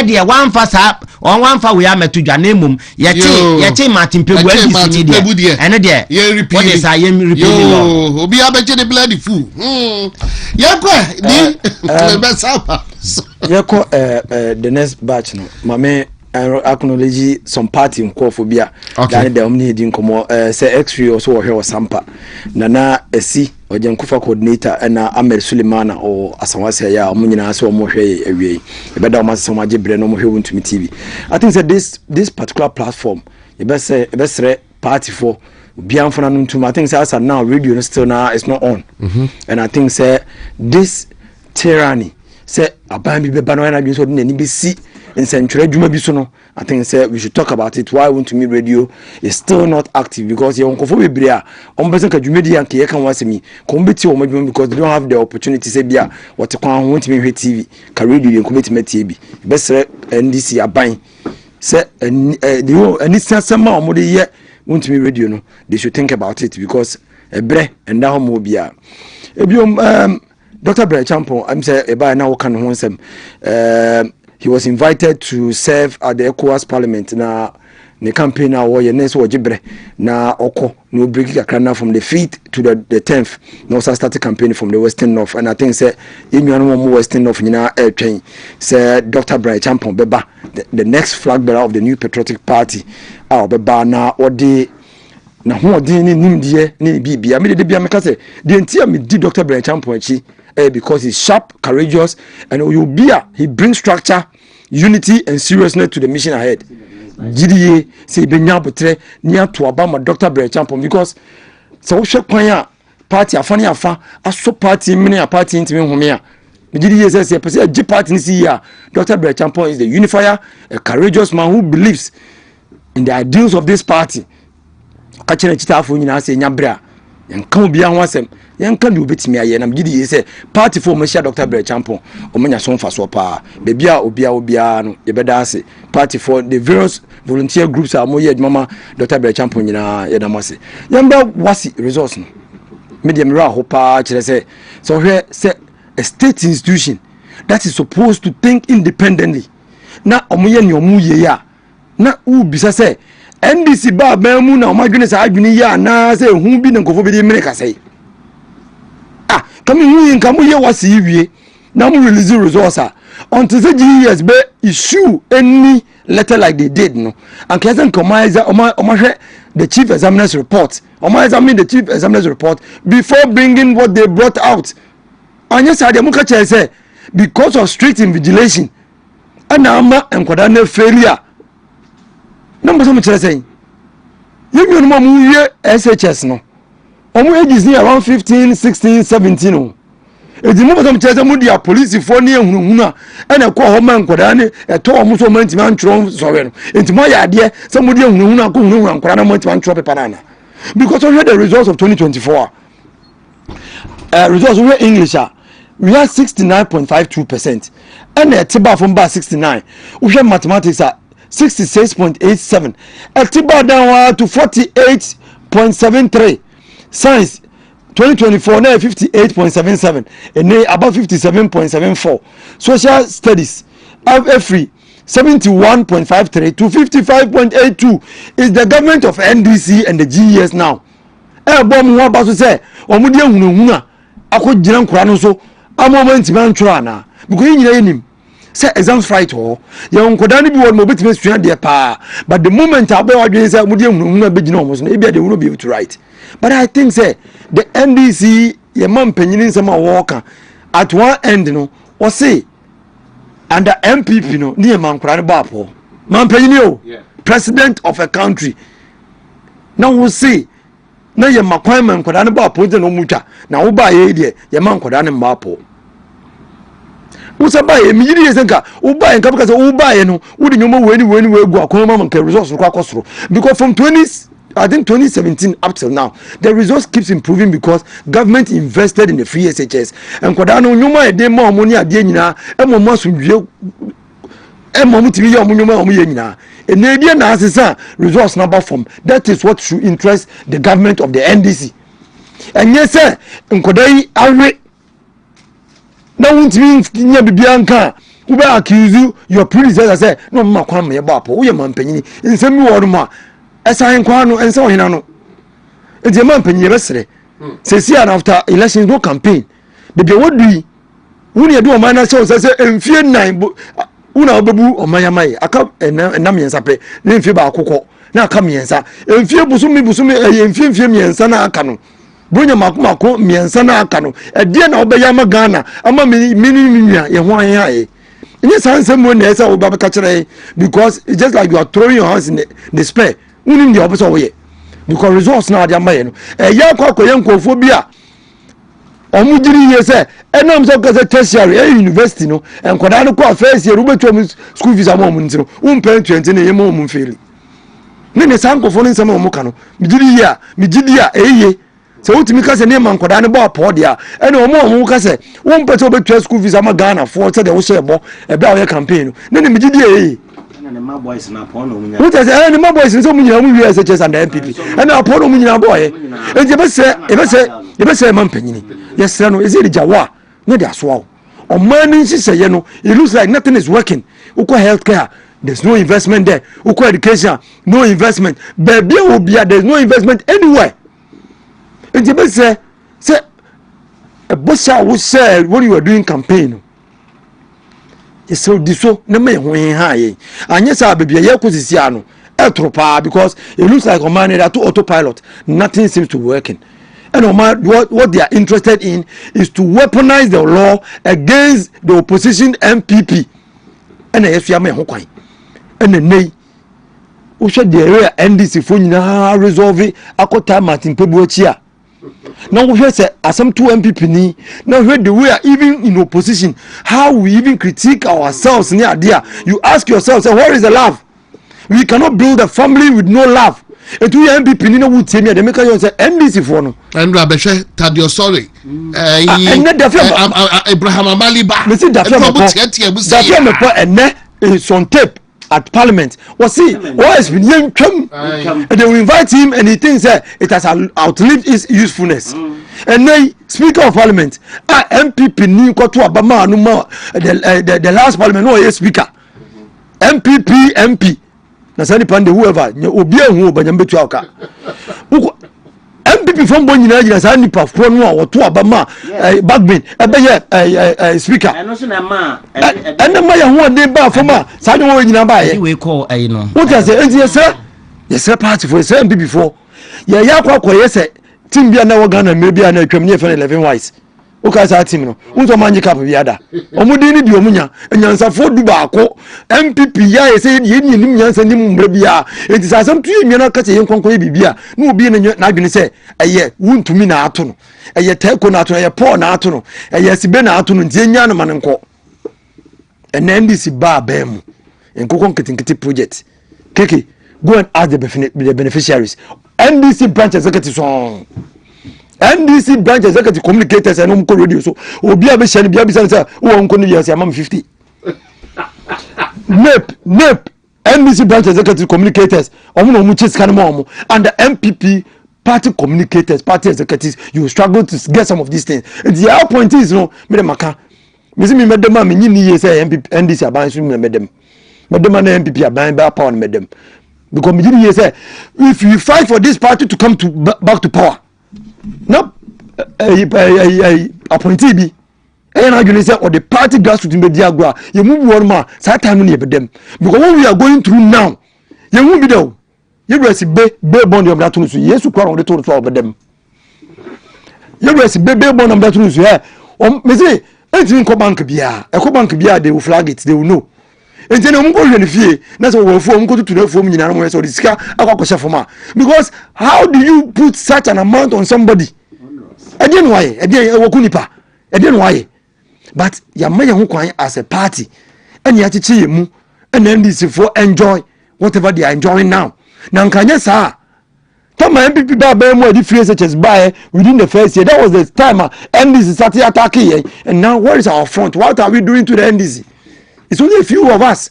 de one fa sa on one fa we ameto dwa na emum ye Martin Pebu NDC ni de ene de what is I am repeating law
obi abeche the bloody fool yakwa ni lebesaba
yako the next batch no mame acknowledge some party in Kwafobia that the omni din komo say X-ray also here or sampa nana esi ojenkufa coordinator na Ahmed Sulemana or asanwase ya omunyina so omohwe awie ebeda o masese omaje bre no mohwe wontumi TV. I think that this particular platform ebesre party for bianfona ntum. I think say as now radio still now it's not on. And I think say this tyranny say abambi beba no na bi so de ni bi si in century juma bi so no. I think say we should talk about it. Why WONTUMI radio is still not active because you onkofo bebre a ombese ka dwumedi anke ye kan wasemi kombeti o madwuma because they don't have the opportunity say bia what kwan WONTUMI hwe TV ka radio ye kombeti metie bi besre NDC aban say any sensema o de ye WONTUMI radio no they should think about it because ebre enda ho mo bia ebiom Dr. Bray Champon I'm say eba na wo kan ho nsem he was invited to serve at the ECOWAS Parliament na the campaign na wo ye neso ojibre na oko no break kakra from the 5th to the 10th no start campaign from the Western North. And I think say enuanu mo Western North nyina etwen say Dr. Bray Champon beba the next flag bearer of the New Patriotic Party beba na odi na ho odi ni nimdie ni bibia me de bia me ka say the entia me di Dr. Bray Champon achi because he's sharp, courageous, and he brings structure, unity, and seriousness to the mission ahead. GDA say benya botre near to Obama Dr. Bray Champon because so she kwanya party afani afa aso party mini a party intimi homia. GDA says a person G party this year. Dr. Bray Champon is the unifier, a courageous man who believes in the ideals of this party. Kachene chitafu nyina say nyabra yanka obi anwasem yanka ni obetimi aye na mgidi say party for me Dr. Bray Champon omanya so mfa so pa bebia obia no yebeda ase party for the various volunteer groups are moye mama Dr. Bray Champon nyina yedamase yamba wasi resource no medium ra ho pa kire say so here say a state institution that is supposed to think independently na omoye ni omuye ya na ubisa say NDC ba mu na omadwene sa adwene ya na say hu bi na nkofo bi de mene say kami hu yin kamu ye wasi wie na mu release results until the GES be issue any letter like they did no and Kyeremanteng commander the chief examiner's report examine the chief examiner's report before bringing what they brought out and yes ade muka che say because of strict invigilation and ama enkwada na failure number so much say you know mu wie SHS no omo ages ni around 15 16 17 no edi mo bam chese mo dia police for ni ehunhunu a na ko ho man nkoda ne eto omo so man tima ntro so we no enti mo ya ade se mo dia ehunhunu a ko ehunhunu nkoda na mo tima ntro pepa na because of the results of 2024 results we English we have 69.52% and etiba from ba 69 we have mathematics 66.87 etiba down to 48.73 science 2024 now 58.77 and about 57.74 social studies free 71.53 to 55.82 is the government of NDC and the GES now bomb one about to say omudi ehunhunu akogina nkura no so amoma ntima ntwara na because yin nyina yenim say exams fright ho ye nkoda ne bi wo mo betime sua de pa but the moment abe wadwen say omudi ehunhunu abegina omo so na ebia they will not be able to write. But I think say the NDC ye man penyini nsema woka at one end no or say under MPP no ni man kura ne bapo man penyini o president of a country now we say na ye makwan man kura ne bapo de no mutwa na wo ba ye de ye man kura ne bapo usa ba ye mi yiri yesenka wo ba ye nka because wo ba ye no wo de nyomo weni egu akoma man ka resource ko akosoro because from 2017 up till now, the results keeps improving because government invested in the free SHS. And Kodano, no more de more money at Dienina, and more must be a moment to be your money. And Indian answer results number from that is what should interest the government of the NDC. And yes, sir, in Kodai, I now won't mean Bianca who be accuse your predecessor say no ma kwan me ba po wo ye mampanyini nsem mi wo no ma esan kwan no ense ohina no enti mampanyini be sere se see after elections no campaign de be wodui woni edu o man na say emfie nan una obebu o man yamai aka enam yensa pe ne emfie ba akokọ na aka miensa emfie busumi emfie miensa na aka no bronya makoma miensa na aka no ede na obeyama Ghana ama mini ye ho aye any sense mo na esa oba ka kire because it's just like you are throwing your hands in the spare unim the opposite way because results na dey amaye no ya Kwaku ye nkofo bi a omujiri ye se enam so ka se tertiary university no enkoda no kwa first year ubetu school fees am ntino umpen 20 na ye mo mfeli ne sankofo no nsema mo ka no mijidi a eye so wotimi ka se ne man koda ne ba po dia ene omo ka se wo mpete obetu school fees ama Ghana for se de wo se ebo e bra wo campaign no ne mijidi e
ne ma boys na po no munya
wo te se ne ma boys so munya mu wi SHS and MPP ene po no munya boy e be se man panyini yesra no ezi jawa ne de aso o man nsi se ye no it looks like nothing is working uko healthcare there's no investment there uko education no investment baby obia there's no investment anywhere. And you say a bossa who said when you were doing campaign. You so diso na me when high. And yes, I baby a Yakusiano, Eltropa, because it looks like a man that to autopilot, nothing seems to be working. And what they are interested in is to weaponize the law against the opposition MPP. And if you are me, and the nay. We should the area NDC for now resolve it. I could time Martin Pebuchia. Now we say as some two MPP ni now the way even in opposition how we even critique ourselves near there. You ask yourself, say, where is the love? We cannot build a family with no love. And we MPP ni no would say me they make you say NDC for no. And
Rabeshe Tadio sorry. Abraham Amaliba.
Me see that and is on tape at Parliament. See, what has been young and they will invite him and he thinks that it has outlived its usefulness. And then Speaker of Parliament, MPP ni ko to Obama no the last Parliament no Speaker. MP na sani pande whoever obi ehu obanyam betu aka. MPP from Bonyina jina sani pa fro no a to Obama backbin ebe speaker eno so na ma eno ma ya ho de ba foma sani wo nyina ba ye
we call no
what you say enti yes party for say MPP for ya Kwaku yes team bia na wo Ghana me bia na atwam ne fe 11 wise o ka sa team no unto manji cap bia da omudi ni di omunya nyansafo du ba ko MPP ya yes ye ni nim nyansa nim mbre bia enti sa sam tu emi na ka se yen konkon bibia na obi na adwene se eye wontumi na ato no eye teko na ato eye Paul na ato no eye sibe na ato no ntie nya no manenko NDC ba bemu enkoko nketinketi project keke go and ask the beneficiaries NDC branch executive song NDC branch executive communicators and umko radio so obi a be share bia bi say wo nko no yes am 50 NEP NDC branch executive communicators omo no chase kan mo and the MPP party communicators party executives you struggle to get some of these things. The whole point is no me dem aka me see me medem am nyi ni say MPP NDC aban so me medem na MPP aban ba power me medem because me ni say if you fight for this party to come to back to power no appointee bi and I say or the party grassroots in the diagram you move one ma that time no them because what we are going through now you won't be there you will see be bond of that so yes kwa on the to for them you will see be bond of that so here me say anything ko bank bia they will flag it they will know and then we go hwe fie na so wo fo mko tutu na fo nyina no so the sika akwakwasha foma because how do you put such an amount on somebody again why again wokunipa again why but ya maye ho kwan as a party and ya chichi mu and NDC for enjoy whatever they are enjoying now na nkanya sa Toma MPP ba mu adi free SHS by within the first year that was the time NDC started attacking and now what is our front what are we doing to the NDC? It's only a few of us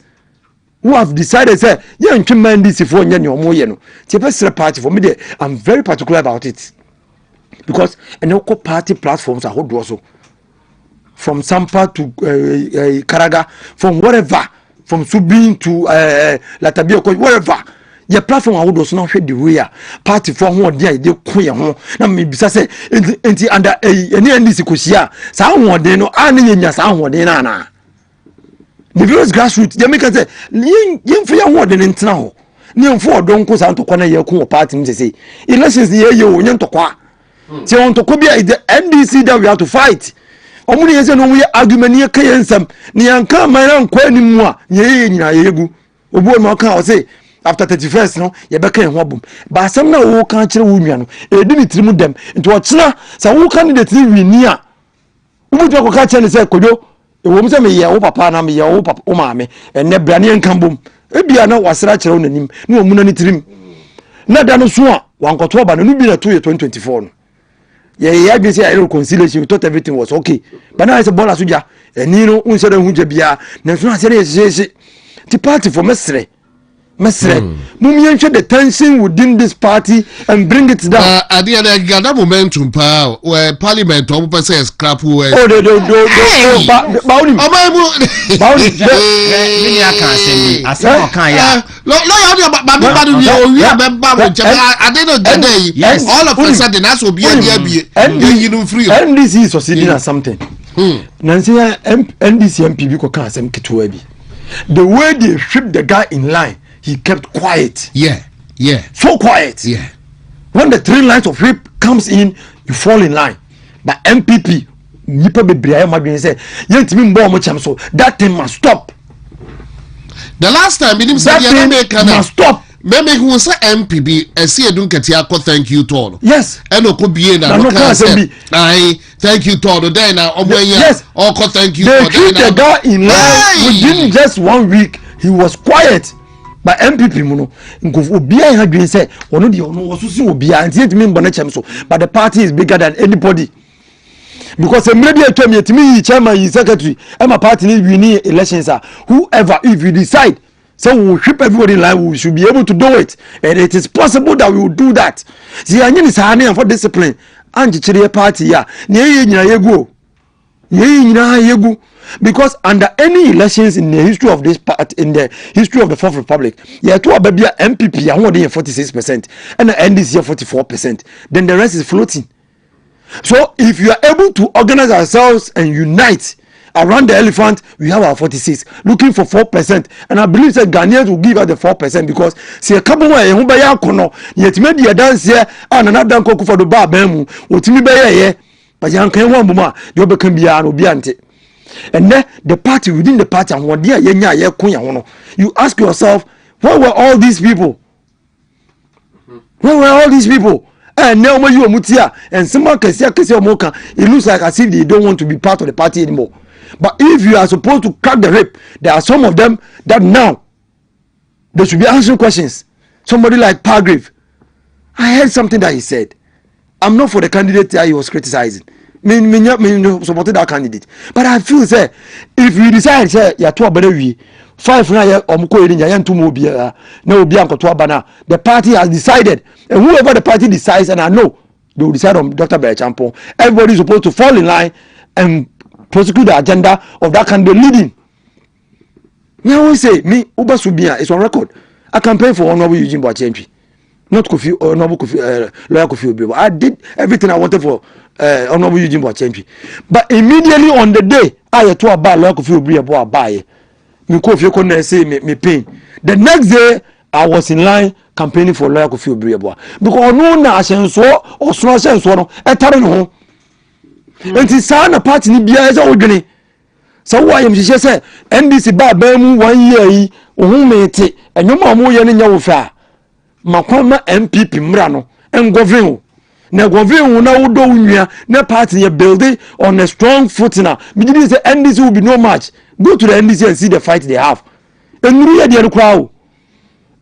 who have decided say yeah NDC for nya nyomo ye no the party for me there I'm very particular about it because and no party platforms are hold also from Sampa to Karaga, from whatever, from Subin to Latabio, whatever. Your platform I would also not the way party for 1 day they queer home. Now maybe say under any NDC someone they know any someone they na. The various grassroots they make us say yin for your word in now. Near 4 don't go out to corner your party say elections the year you want to qua. So on to Kobia the NDC that we have to fight. Omuni yese no we argument near Kyeremanteng near Nkansah man kwa ni mu a ye nyina yegu obo no ka say after 31st no ye beka en ho bom ba asem na wo kan kire wo nua no edi ni tirimu dem nti o kira sa wo candidate ni wini a wo bu ko ka kire ni say kodo e wo mse me ye wo papa na me ye wo papa wo maame enne bra ne nkan bom e bia na wasra kire wo nanim ne wo mu na ni tirim na da no so a wankoto ba no bi na to ye 2024 no yeah, I say reconciliation. We thought everything was okay. But now it's a bola suja. And you know, unsaid who jabia. Next one say the party for Mestre. Mumi ensure the tension within this party and bring it down.
At the end, I got that momentum power where Parliament almost says scrap who.
Oh, they don't. Bound him.
I can't say. I said, okay,
yes. All of a sudden, that's what be free.
NDC is succeeding at something. Nancy NDC MPB can't say Kituebi. The way they stripped the guy in line, he kept quiet.
Yeah.
So quiet.
Yeah.
When the 3 lines of rape comes in, you fall in line. But MPP, that thing must stop.
The last time
that thing must stop.
Maybe who say MPB and see a Dunkatia thank you to all.
Yes.
And no could be in thank you to all. Then yes. Or thank you.
They treat the guy in line within just 1 week. He was quiet. But MPP muno Obia had been said one of the was Obia and it mean Bonachamso. But the party is bigger than anybody. Because a media told me to me, chairman, his secretary, and my party we need elections are whoever if you decide. So we will ship everybody in line, we should be able to do it. And it is possible that we will do that. See, I need this honey for discipline. And the party, yeah. Because under any elections in the history of this part, in the history of the Fourth Republic, yeah, to a baby MPP, I want 46%, and the NDC 44%. Then the rest is floating. So if you are able to organize ourselves and unite around the elephant, we have our 46, looking for 4%, and I believe that Ghanaians will give us the 4% because see a couple way who buy a kono yet made the dance here and another cocoa for the bar bemu what me buy but young can one buma you become biante. And then the party within the party and what dear you ask yourself, where were all these people? Where were all these people? And now when you are mutia and someone can say moka, it looks like as if they don't want to be part of the party anymore. But if you are supposed to crack the whip, there are some of them that now they should be answering questions. Somebody like Pargrave, I heard something that he said. I'm not for the candidate that he was criticizing. Me supported that candidate. But I feel say if you decide say you are too better 5 na omko eri nya nto mo bia na obi ankoto abana, the party has decided, and whoever the party decides, and I know they will decide on Dr. Berchampon, everybody is supposed to fall in line and prosecute the agenda of that candidate leading. Me always say me Uba Subia is on record. I campaign for Honorable Eugene Boachentwi, not Kofi Honorable Lawyer Kofi Obibo. I did everything I wanted for Honorable Eugene Boachentwi. But immediately on the day I had to buy Lawyer Kofi Obibo buy me Kofi Okone say me pain. The next day I was in line campaigning for Lawyer Kofi Obibo because no na asenso or so asenso no etare no ho. Enti sa na party ni bia eza odwene. So why am she say NDC ba mu 1 year yi ohun mete enwoma mo ye ne nya wo fa makwama MPP mra no engovin o na govin na wo do nwia na party ye building on a strong footing na me did say NDC will be no match. Go to the NDC and see the fight they have. Enuru ye de kwa o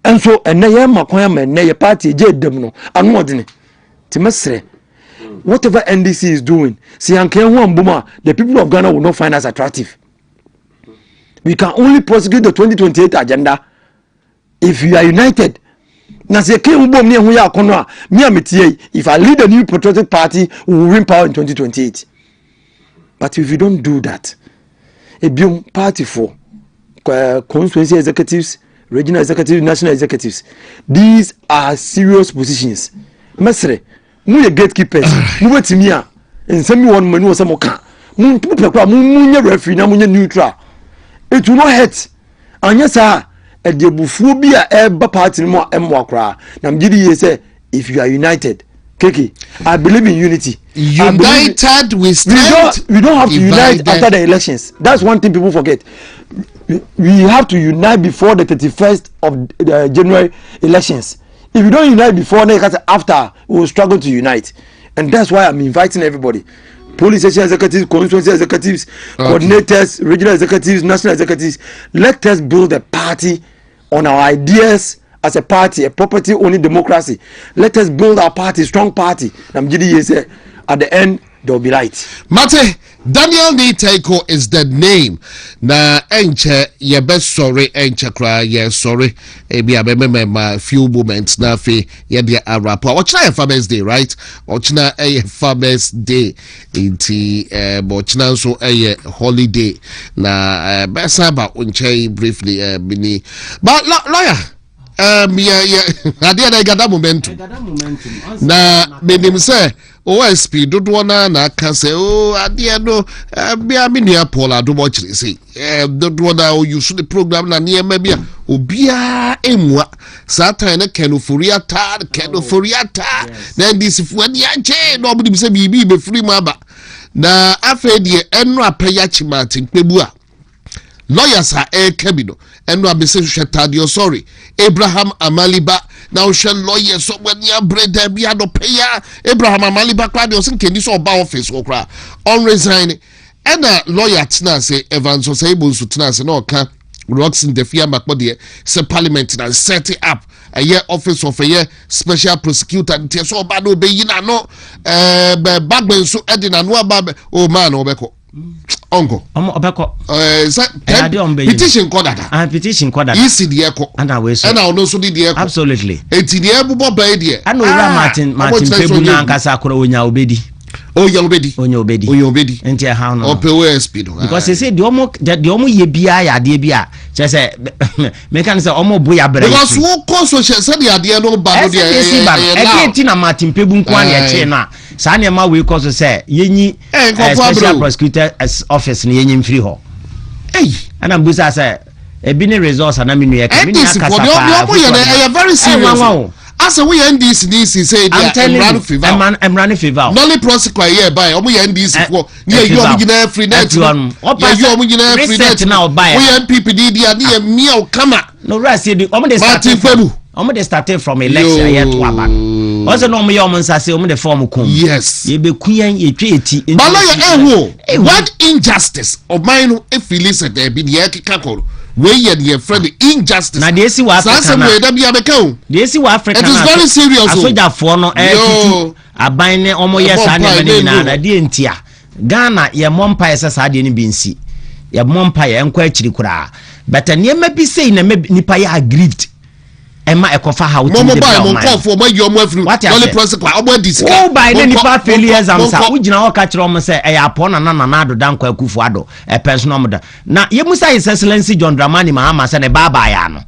enso enne ye makwama enne ye party je dem no anu odene ti mesre. Whatever NDC is doing, see, the people of Ghana will not find us attractive. We can only prosecute the 2028 agenda if we are united. If I lead a new patriotic party, we will win power in 2028. But if you don't do that, a party for constituency executives, regional executives, national executives, these are serious positions. Mesre, we are gatekeepers. We wait to me and send me one man who some can. Munya referee, munya neutral. It will not hurt. And yes, sir, a debuphobia ever party more mwakra. Nam Gidi say, if you are united, Kiki, I believe in unity.
United we stand.
We don't have to unite after the elections. That's one thing people forget. We have to unite before the 31st of the January elections. If you don't unite before, after, we will struggle to unite. And that's why I'm inviting everybody. Police station executives, constituency executives, coordinators, regional executives, national executives. Let us build a party on our ideas as a party, a property-owning democracy. Let us build our party, strong party. At the end, there will be light.
Mate, Daniel Niteko is the name. Na enche ye best sorry enche cry ye sorry. Ebi abemema few moments na fe ye dia arapo. Ochina ye Farmers Day, right? Ochina ye Farmers Day. Inti ochina so ye holiday. Na besa ba unche briefly mini. But lawyer. Adia na gada momentum. Na menim say OSP dodo na ka say adia no bia me nua Paul adomo kire say dodo na o use the program na niema bia obia emwa satan na kenoforiata na ndisifu ani ache no obi say bibi be free mu aba na afedie eno apaya chimatin pebu a lawyers are kabino eno abese hwetadio sorry Abraham Amaliba now shall lawyers so when ya bread be no pay Abraham Amaliba crowd you think ni so ba office okra on resign and lawyer tina say Evans so say able to tina say no ka rocks in the fear makbode say parliament and set it up a year office of a year special prosecutor and so ba no be yina no bagben so edina no ba oh man obeko Uncle,
obeko
petition kodada
petition kodada
isi de eko
and I
and I no so de eko
absolutely
eti de ebubo ba de
and Martin Pebu na Nkansah akora onya obedi enti how no
OSP do
because they say the omo ye bia ya de bia say me can say omo boya bra
because wo ko social say de ade no ba no de
e ti na Martin Pebu nkwa na ye na sa na ma we cause say yenyi special prosecutor office na yenyi mfiri ho ana mbusa say e bi ne results na me nu e ka me na kasa pa
very serious. As a we NDC say
I'm running favor.
Nolly prosecute here by omu NDC for near you omugina free net. You omugina free net
now buy.
We NPPD dia near me o kama.
No rest the omu dey started from election here to aba. Also no omu omu nsase omu dey form kum.
Yes.
Ye be kuyan ye twa eti.
Baloya what injustice of mine if listen there be the kakoro. We your friend injustice.
Na dey si wa Africa na. Dey si wa Africa na.
It is very serious.
Asoja fo no tutu aban ne omo yes na ne na dey ntia. Ghana ye mompa ese sa de ne bi nsi. Ye mompa ye enko akiri kura. But niema bi sei na nipa ye aggrieved. Emma ekofa how to
the Bible for my your mother. Only prosecute omo disika.
Oh by the nipa failure exams a ugina ho ka kire omo say e ya po na ado dan Kwaku ado e pension omo da. Na ye musa his excellency John Dramani Mahama say ne baba ya no.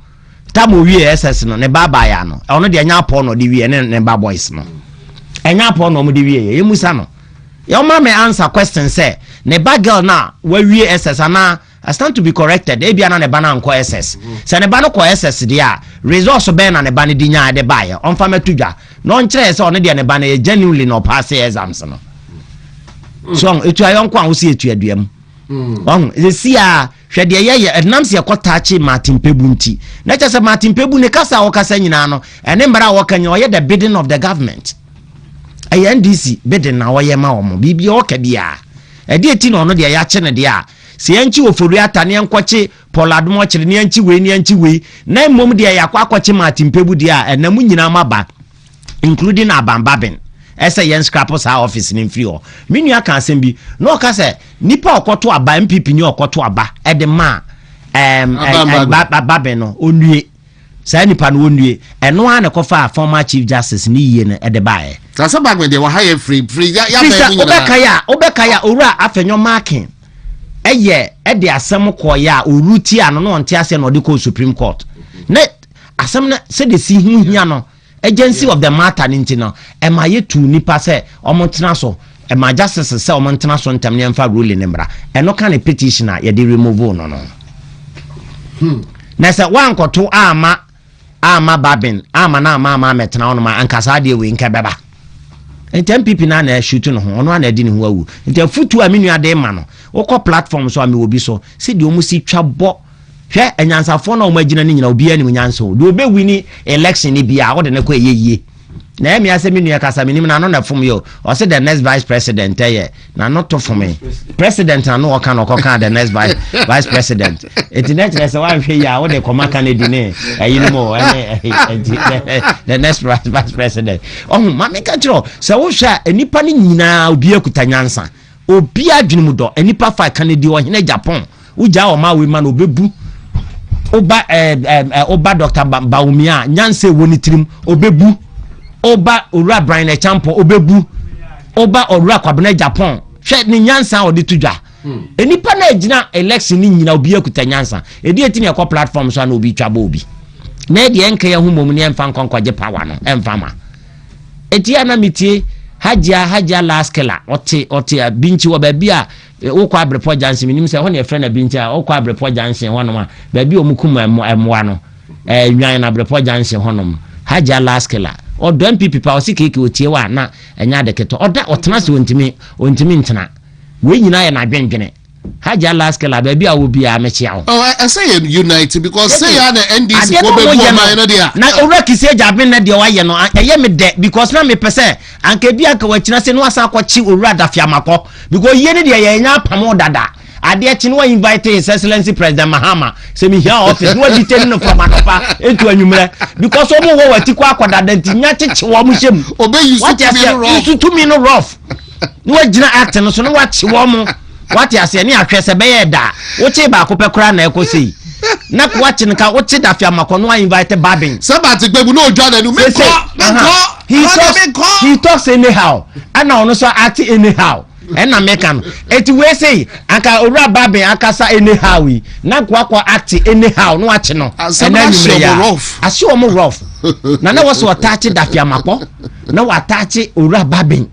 Tamo wie SS no ne baba ya no. Ono de anya po no de wie ne ba boys no. Enya po no omo de wie ye musa no. Ye o ma me answer question say ne ba girl na wa wie SS ana I stand to be corrected. Ebi ana ne ba na nko SS. Se ne ba no ko SS dia, resource be na ne ba ne dinya de bae. On fa metudwa. No nkire se one de ne ba na genuinely no pass exams no. So etu ayon kwa wo se etu aduam. Ze si a hwede ye enam se ekotachi Martin Pebu nti. Na che se Martin Pebu ne kasa wo kasa nyina no. Ene mbara wo kanya wo ye the bidding of the government. NDC bidding na wo ye ma wo mo. Bibi o ka bia. E de eti no no de ya che ne de a si enchi ofori atane enkoche poladom kire ne enchi we na mmom de ya akwakoche Martin Pebu de a enam nyina maba including abambaben ese yen scrapos ha office ni mfiri ho menu aka asem bi no ka se nipa okoto aba MPP ni okoto aba e de ma baben no onue sa nipa no onue eno a ne kofa former chief justice ni yie ne e de bae
Sasa back when they were high free ya
obekaya owura afenyo marking eye e de asem ko ya oruti ano no nte ase no de ko Supreme Court ne asem na se de si hu hia no agency of the matter ninti no e ma ye tu nipa se omontena so e ma justice se omontena so ntam ne mfa ruling nembra e no kan petition a ye de remove no na se wan koto ama babin ama na ama metena ono ma Nkansah de we nka beba ntem pipi na shoot no ho ono na di ne ho awu ntem futu aminu ade ma no wokọ platform so ame obi so se de omusi twabo hwe enyansafo na omagina ni nyina obi ani nyanso de obe wini election ni bia wo de ne ko eyeye na emi ase minu yakasa minim na no na fom yo o se the next vice president na not to for me president na no o kan the next vice president internet na se wan hwe ya wo de koma kan edi ne ayinimo the next vice president ma me ka tro se wo hwa enipa ni nyina obi akuta nyansa obi adwene mu do enipa fa kan edi o hene Japan uja o ma we man obebu oba Dr. Baumia nyanse woni tirim obebu oba owura Brian Echampo obebu oba owura Kwabena Japan hwe ni nyansa odi tudwa enipa na agina election ni nyina obi akuta nyansa edi etini ekọ platform so na obi twaba obi na edi enka ya humom ni emfa nkonkwaje power no emfa ma eti ana mitie hajia last killer ote binchi wo ba bia wokọ Abrepo Jansen minim se ho na efre na binchi a wokọ Abrepo Jansen hono ma ba bia omukum emwa no nwan na Abrepo Jansen hono hajia last killer odo MPP pa osikeke otie wa na enya de keto oda otena se ontimi ntena we nyina ye na dwendwene hajia last killer ba bia wo bia mechia wo
I say unite because say ya na NDC ko be go man na dia
na owura kise jaben na dia wa ye no eye me de because na me pese anka bia ka wachina se no asa akwachi owura dafiamakọ because ye ne dia ye nya pamo dada ade chi no invite His Excellency President Mahama se me here office no detain no from anopa etu anwumre because omo wo wati kwa akwadada ntinya cheche wo mo hyem
obe use
to me no rough no agina act no so no wachi wo mo wati ase ne ahwese be ye da wo chi ba ko pekura na ekosi na ko wachi nka wo chi dafiamakọ no invite babin
sabati gbebu no odwa na nu me
he talks anyhow ana ono so act anyhow ena mekan eti we say aka owura babin akasa anyhow na kwa act anyhow no achi no ena nyumre ashe omo rough na wo so attach dafiamakọ na wa attach owura babin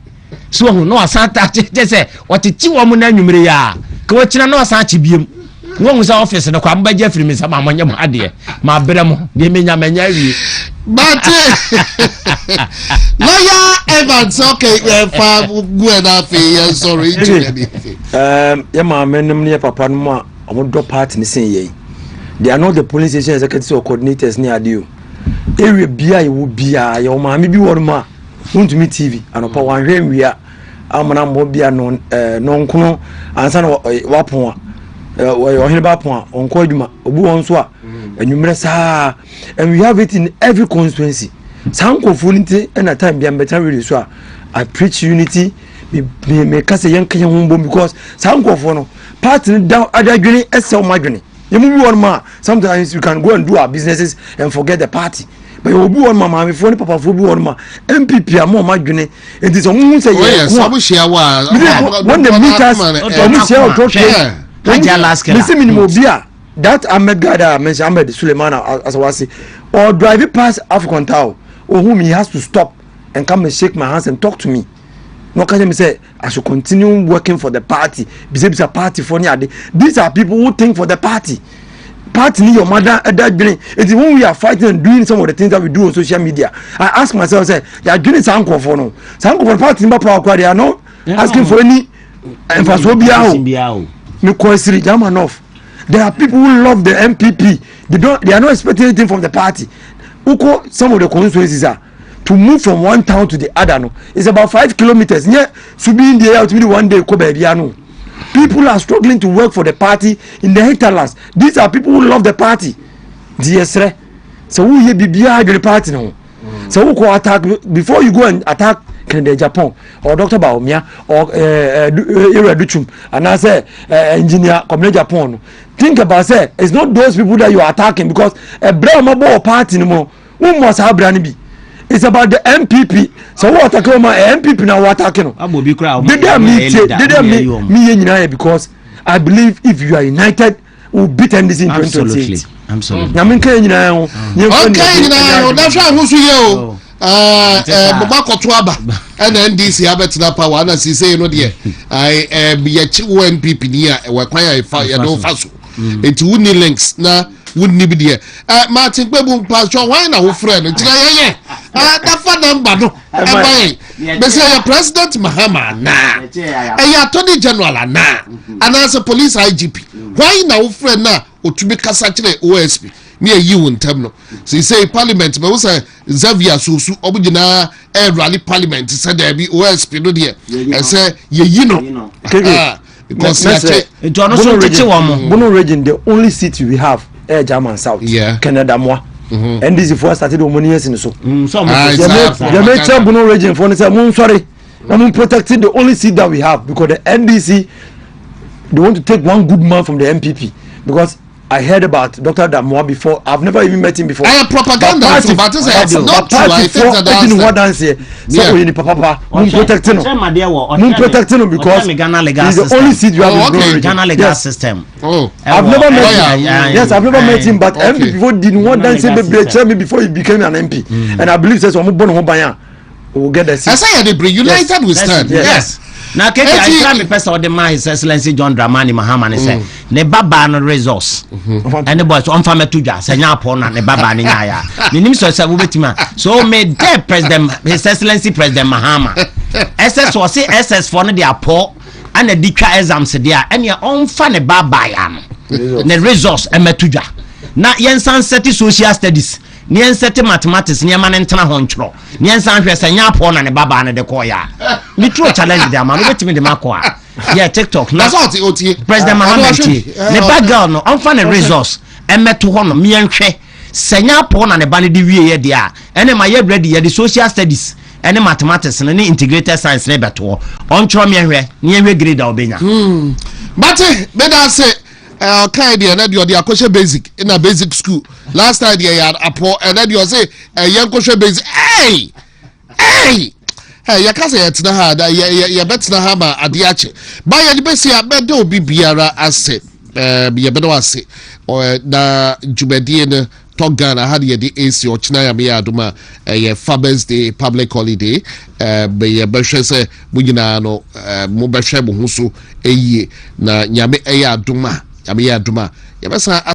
so no asa attach je say otiti wo mo na nyumre ya ka wachina na asa achi biem won sa office no kwa mbaje free me sa ma monye mo ade ma bere mo de menya wi
but lawyer Evans okay fa go na fe sorry
ya ma menem ne papa no ma omodo party ni sen ye they are not the police station executives or coordinators ni adio area bia ye wo bia ye o ma me bi wor ma WONTUMI TV anopa wan hwe nwia amana mo bia no nkono ansa na wapon ohene ba pon onko aduma obu won so a anwumre saa and we have it in every constituency sankofu nti na time bia mbeta really so I preach unity me kase yanka ye ho bom because sankofu no party down adadwene esel madwene you move one ma sometimes you can go and do our businesses and forget the party but you be one mama me for papa for be one ma MPP am madwene it is omu say when the meters omu say o talk listen minimum bia that Ahmed Gada mention Ahmed Suleiman as I was say or drive past African Town or whom he has to stop and come and shake my hands and talk to me. No can me say I should continue working for the party. Because a party for these are people who think for the party. Party your mother at that dream. It's when we are fighting and doing some of the things that we do on social media. I ask myself, say, they are doing Sanko for no. Sanko for party they are not asking for any and for so me question German off. There are people who love the MPP. They are not expecting anything from the party. Uko some of the constituencies are to move from one town to the other. No, it's about 5 kilometers. Yeah, to be in the air to be one day. People are struggling to work for the party in the hinterlands. These are people who love the party. DSR. So who here be behind the party now? So who go attack before you go and attack Canada, Japan, or Dr. Baumia, or Ira Duchum, and I say engineer Community Japan. Think about say it's not those people that you are attacking because a Brahma party no more. Who must have Branibi? it's about the MPP. So what I call my MPP now what I can. Me because I believe if you are united, we'll beat NDC in 2028.
Absolutely.
I mean, okay,
now that's why who's you. Baba Kotuaba and NDC Abetina Power and say no dear. I be a MPP near where I fire no faso. It wouldn't links now. Wouldn't be there. Martin Babu Pastor, why now, friend? That father Bado. They say President Mahama, nah. A Attorney General, nah. And as a police IGP. Why now, friend, now, or to be Cassatile OSP near you in Terminal? So you say Parliament, but also Xavier Susu, Obujina, rally Parliament, said there be OSP, no dear. I say, you know. Because
Bono region, the only city we have. German South, Canada, moi. And this is for started the money in so. The major Bono region for the sorry, I'm protecting the only seat that we have because the NDC they want to take one good man from the MPP because I heard about Dr. Damoa before. I've never even met him before.
I have propaganda, but it's not true. I think that's
so in Papa, protecting him because he's the only seat you have in the
Ghana legal system.
Oh, I've never met him. Yes, I've never met him, but MP before didn't want to say me before he became an MP, and I believe says we'll get the seat.
I say they bring united we stand. Yes.
Now, Keke, I try me person of the man, His Excellency John Dramani Mahama, and say, ne baba no resource. And the boys on farmer to just, and yapon and the baba Naya. The name so so made dead President, His Excellency President Mahama. SS was say SS for the poor and the declare exams there, and your own funny baba yam. The resource and metuja. Now, Yensan Seti Social Studies. Nien sete mathematics nien man ntena ho ntwro nien san hwe se nya po na ne baba ne de koya me true challenge dem man betimi de makoa yeah TikTok na President Mohammed ne background no on fa ne resource emeto ho no me nhwe se nya po na ne ba ne de wie ye de a ene ma ye ready ye de social studies ene mathematics ne integrated science ne beto on twro me hwe ne hwe grade a obenya
but me da say kind of and the akoshe basic in a basic school. Last time you had a poor and then you say a young koshe basic. Hey, you can't say it's not you bet not hammer at the arch. By any basic, I bet don't be biara asset. Be a better say or the Jubedian Togana had the AC or Chinaya Miaduma a Father's Day public holiday. Be a Beshese Mujinano Mubashebu Husu a ye na Yame Aya Duma. Yabasa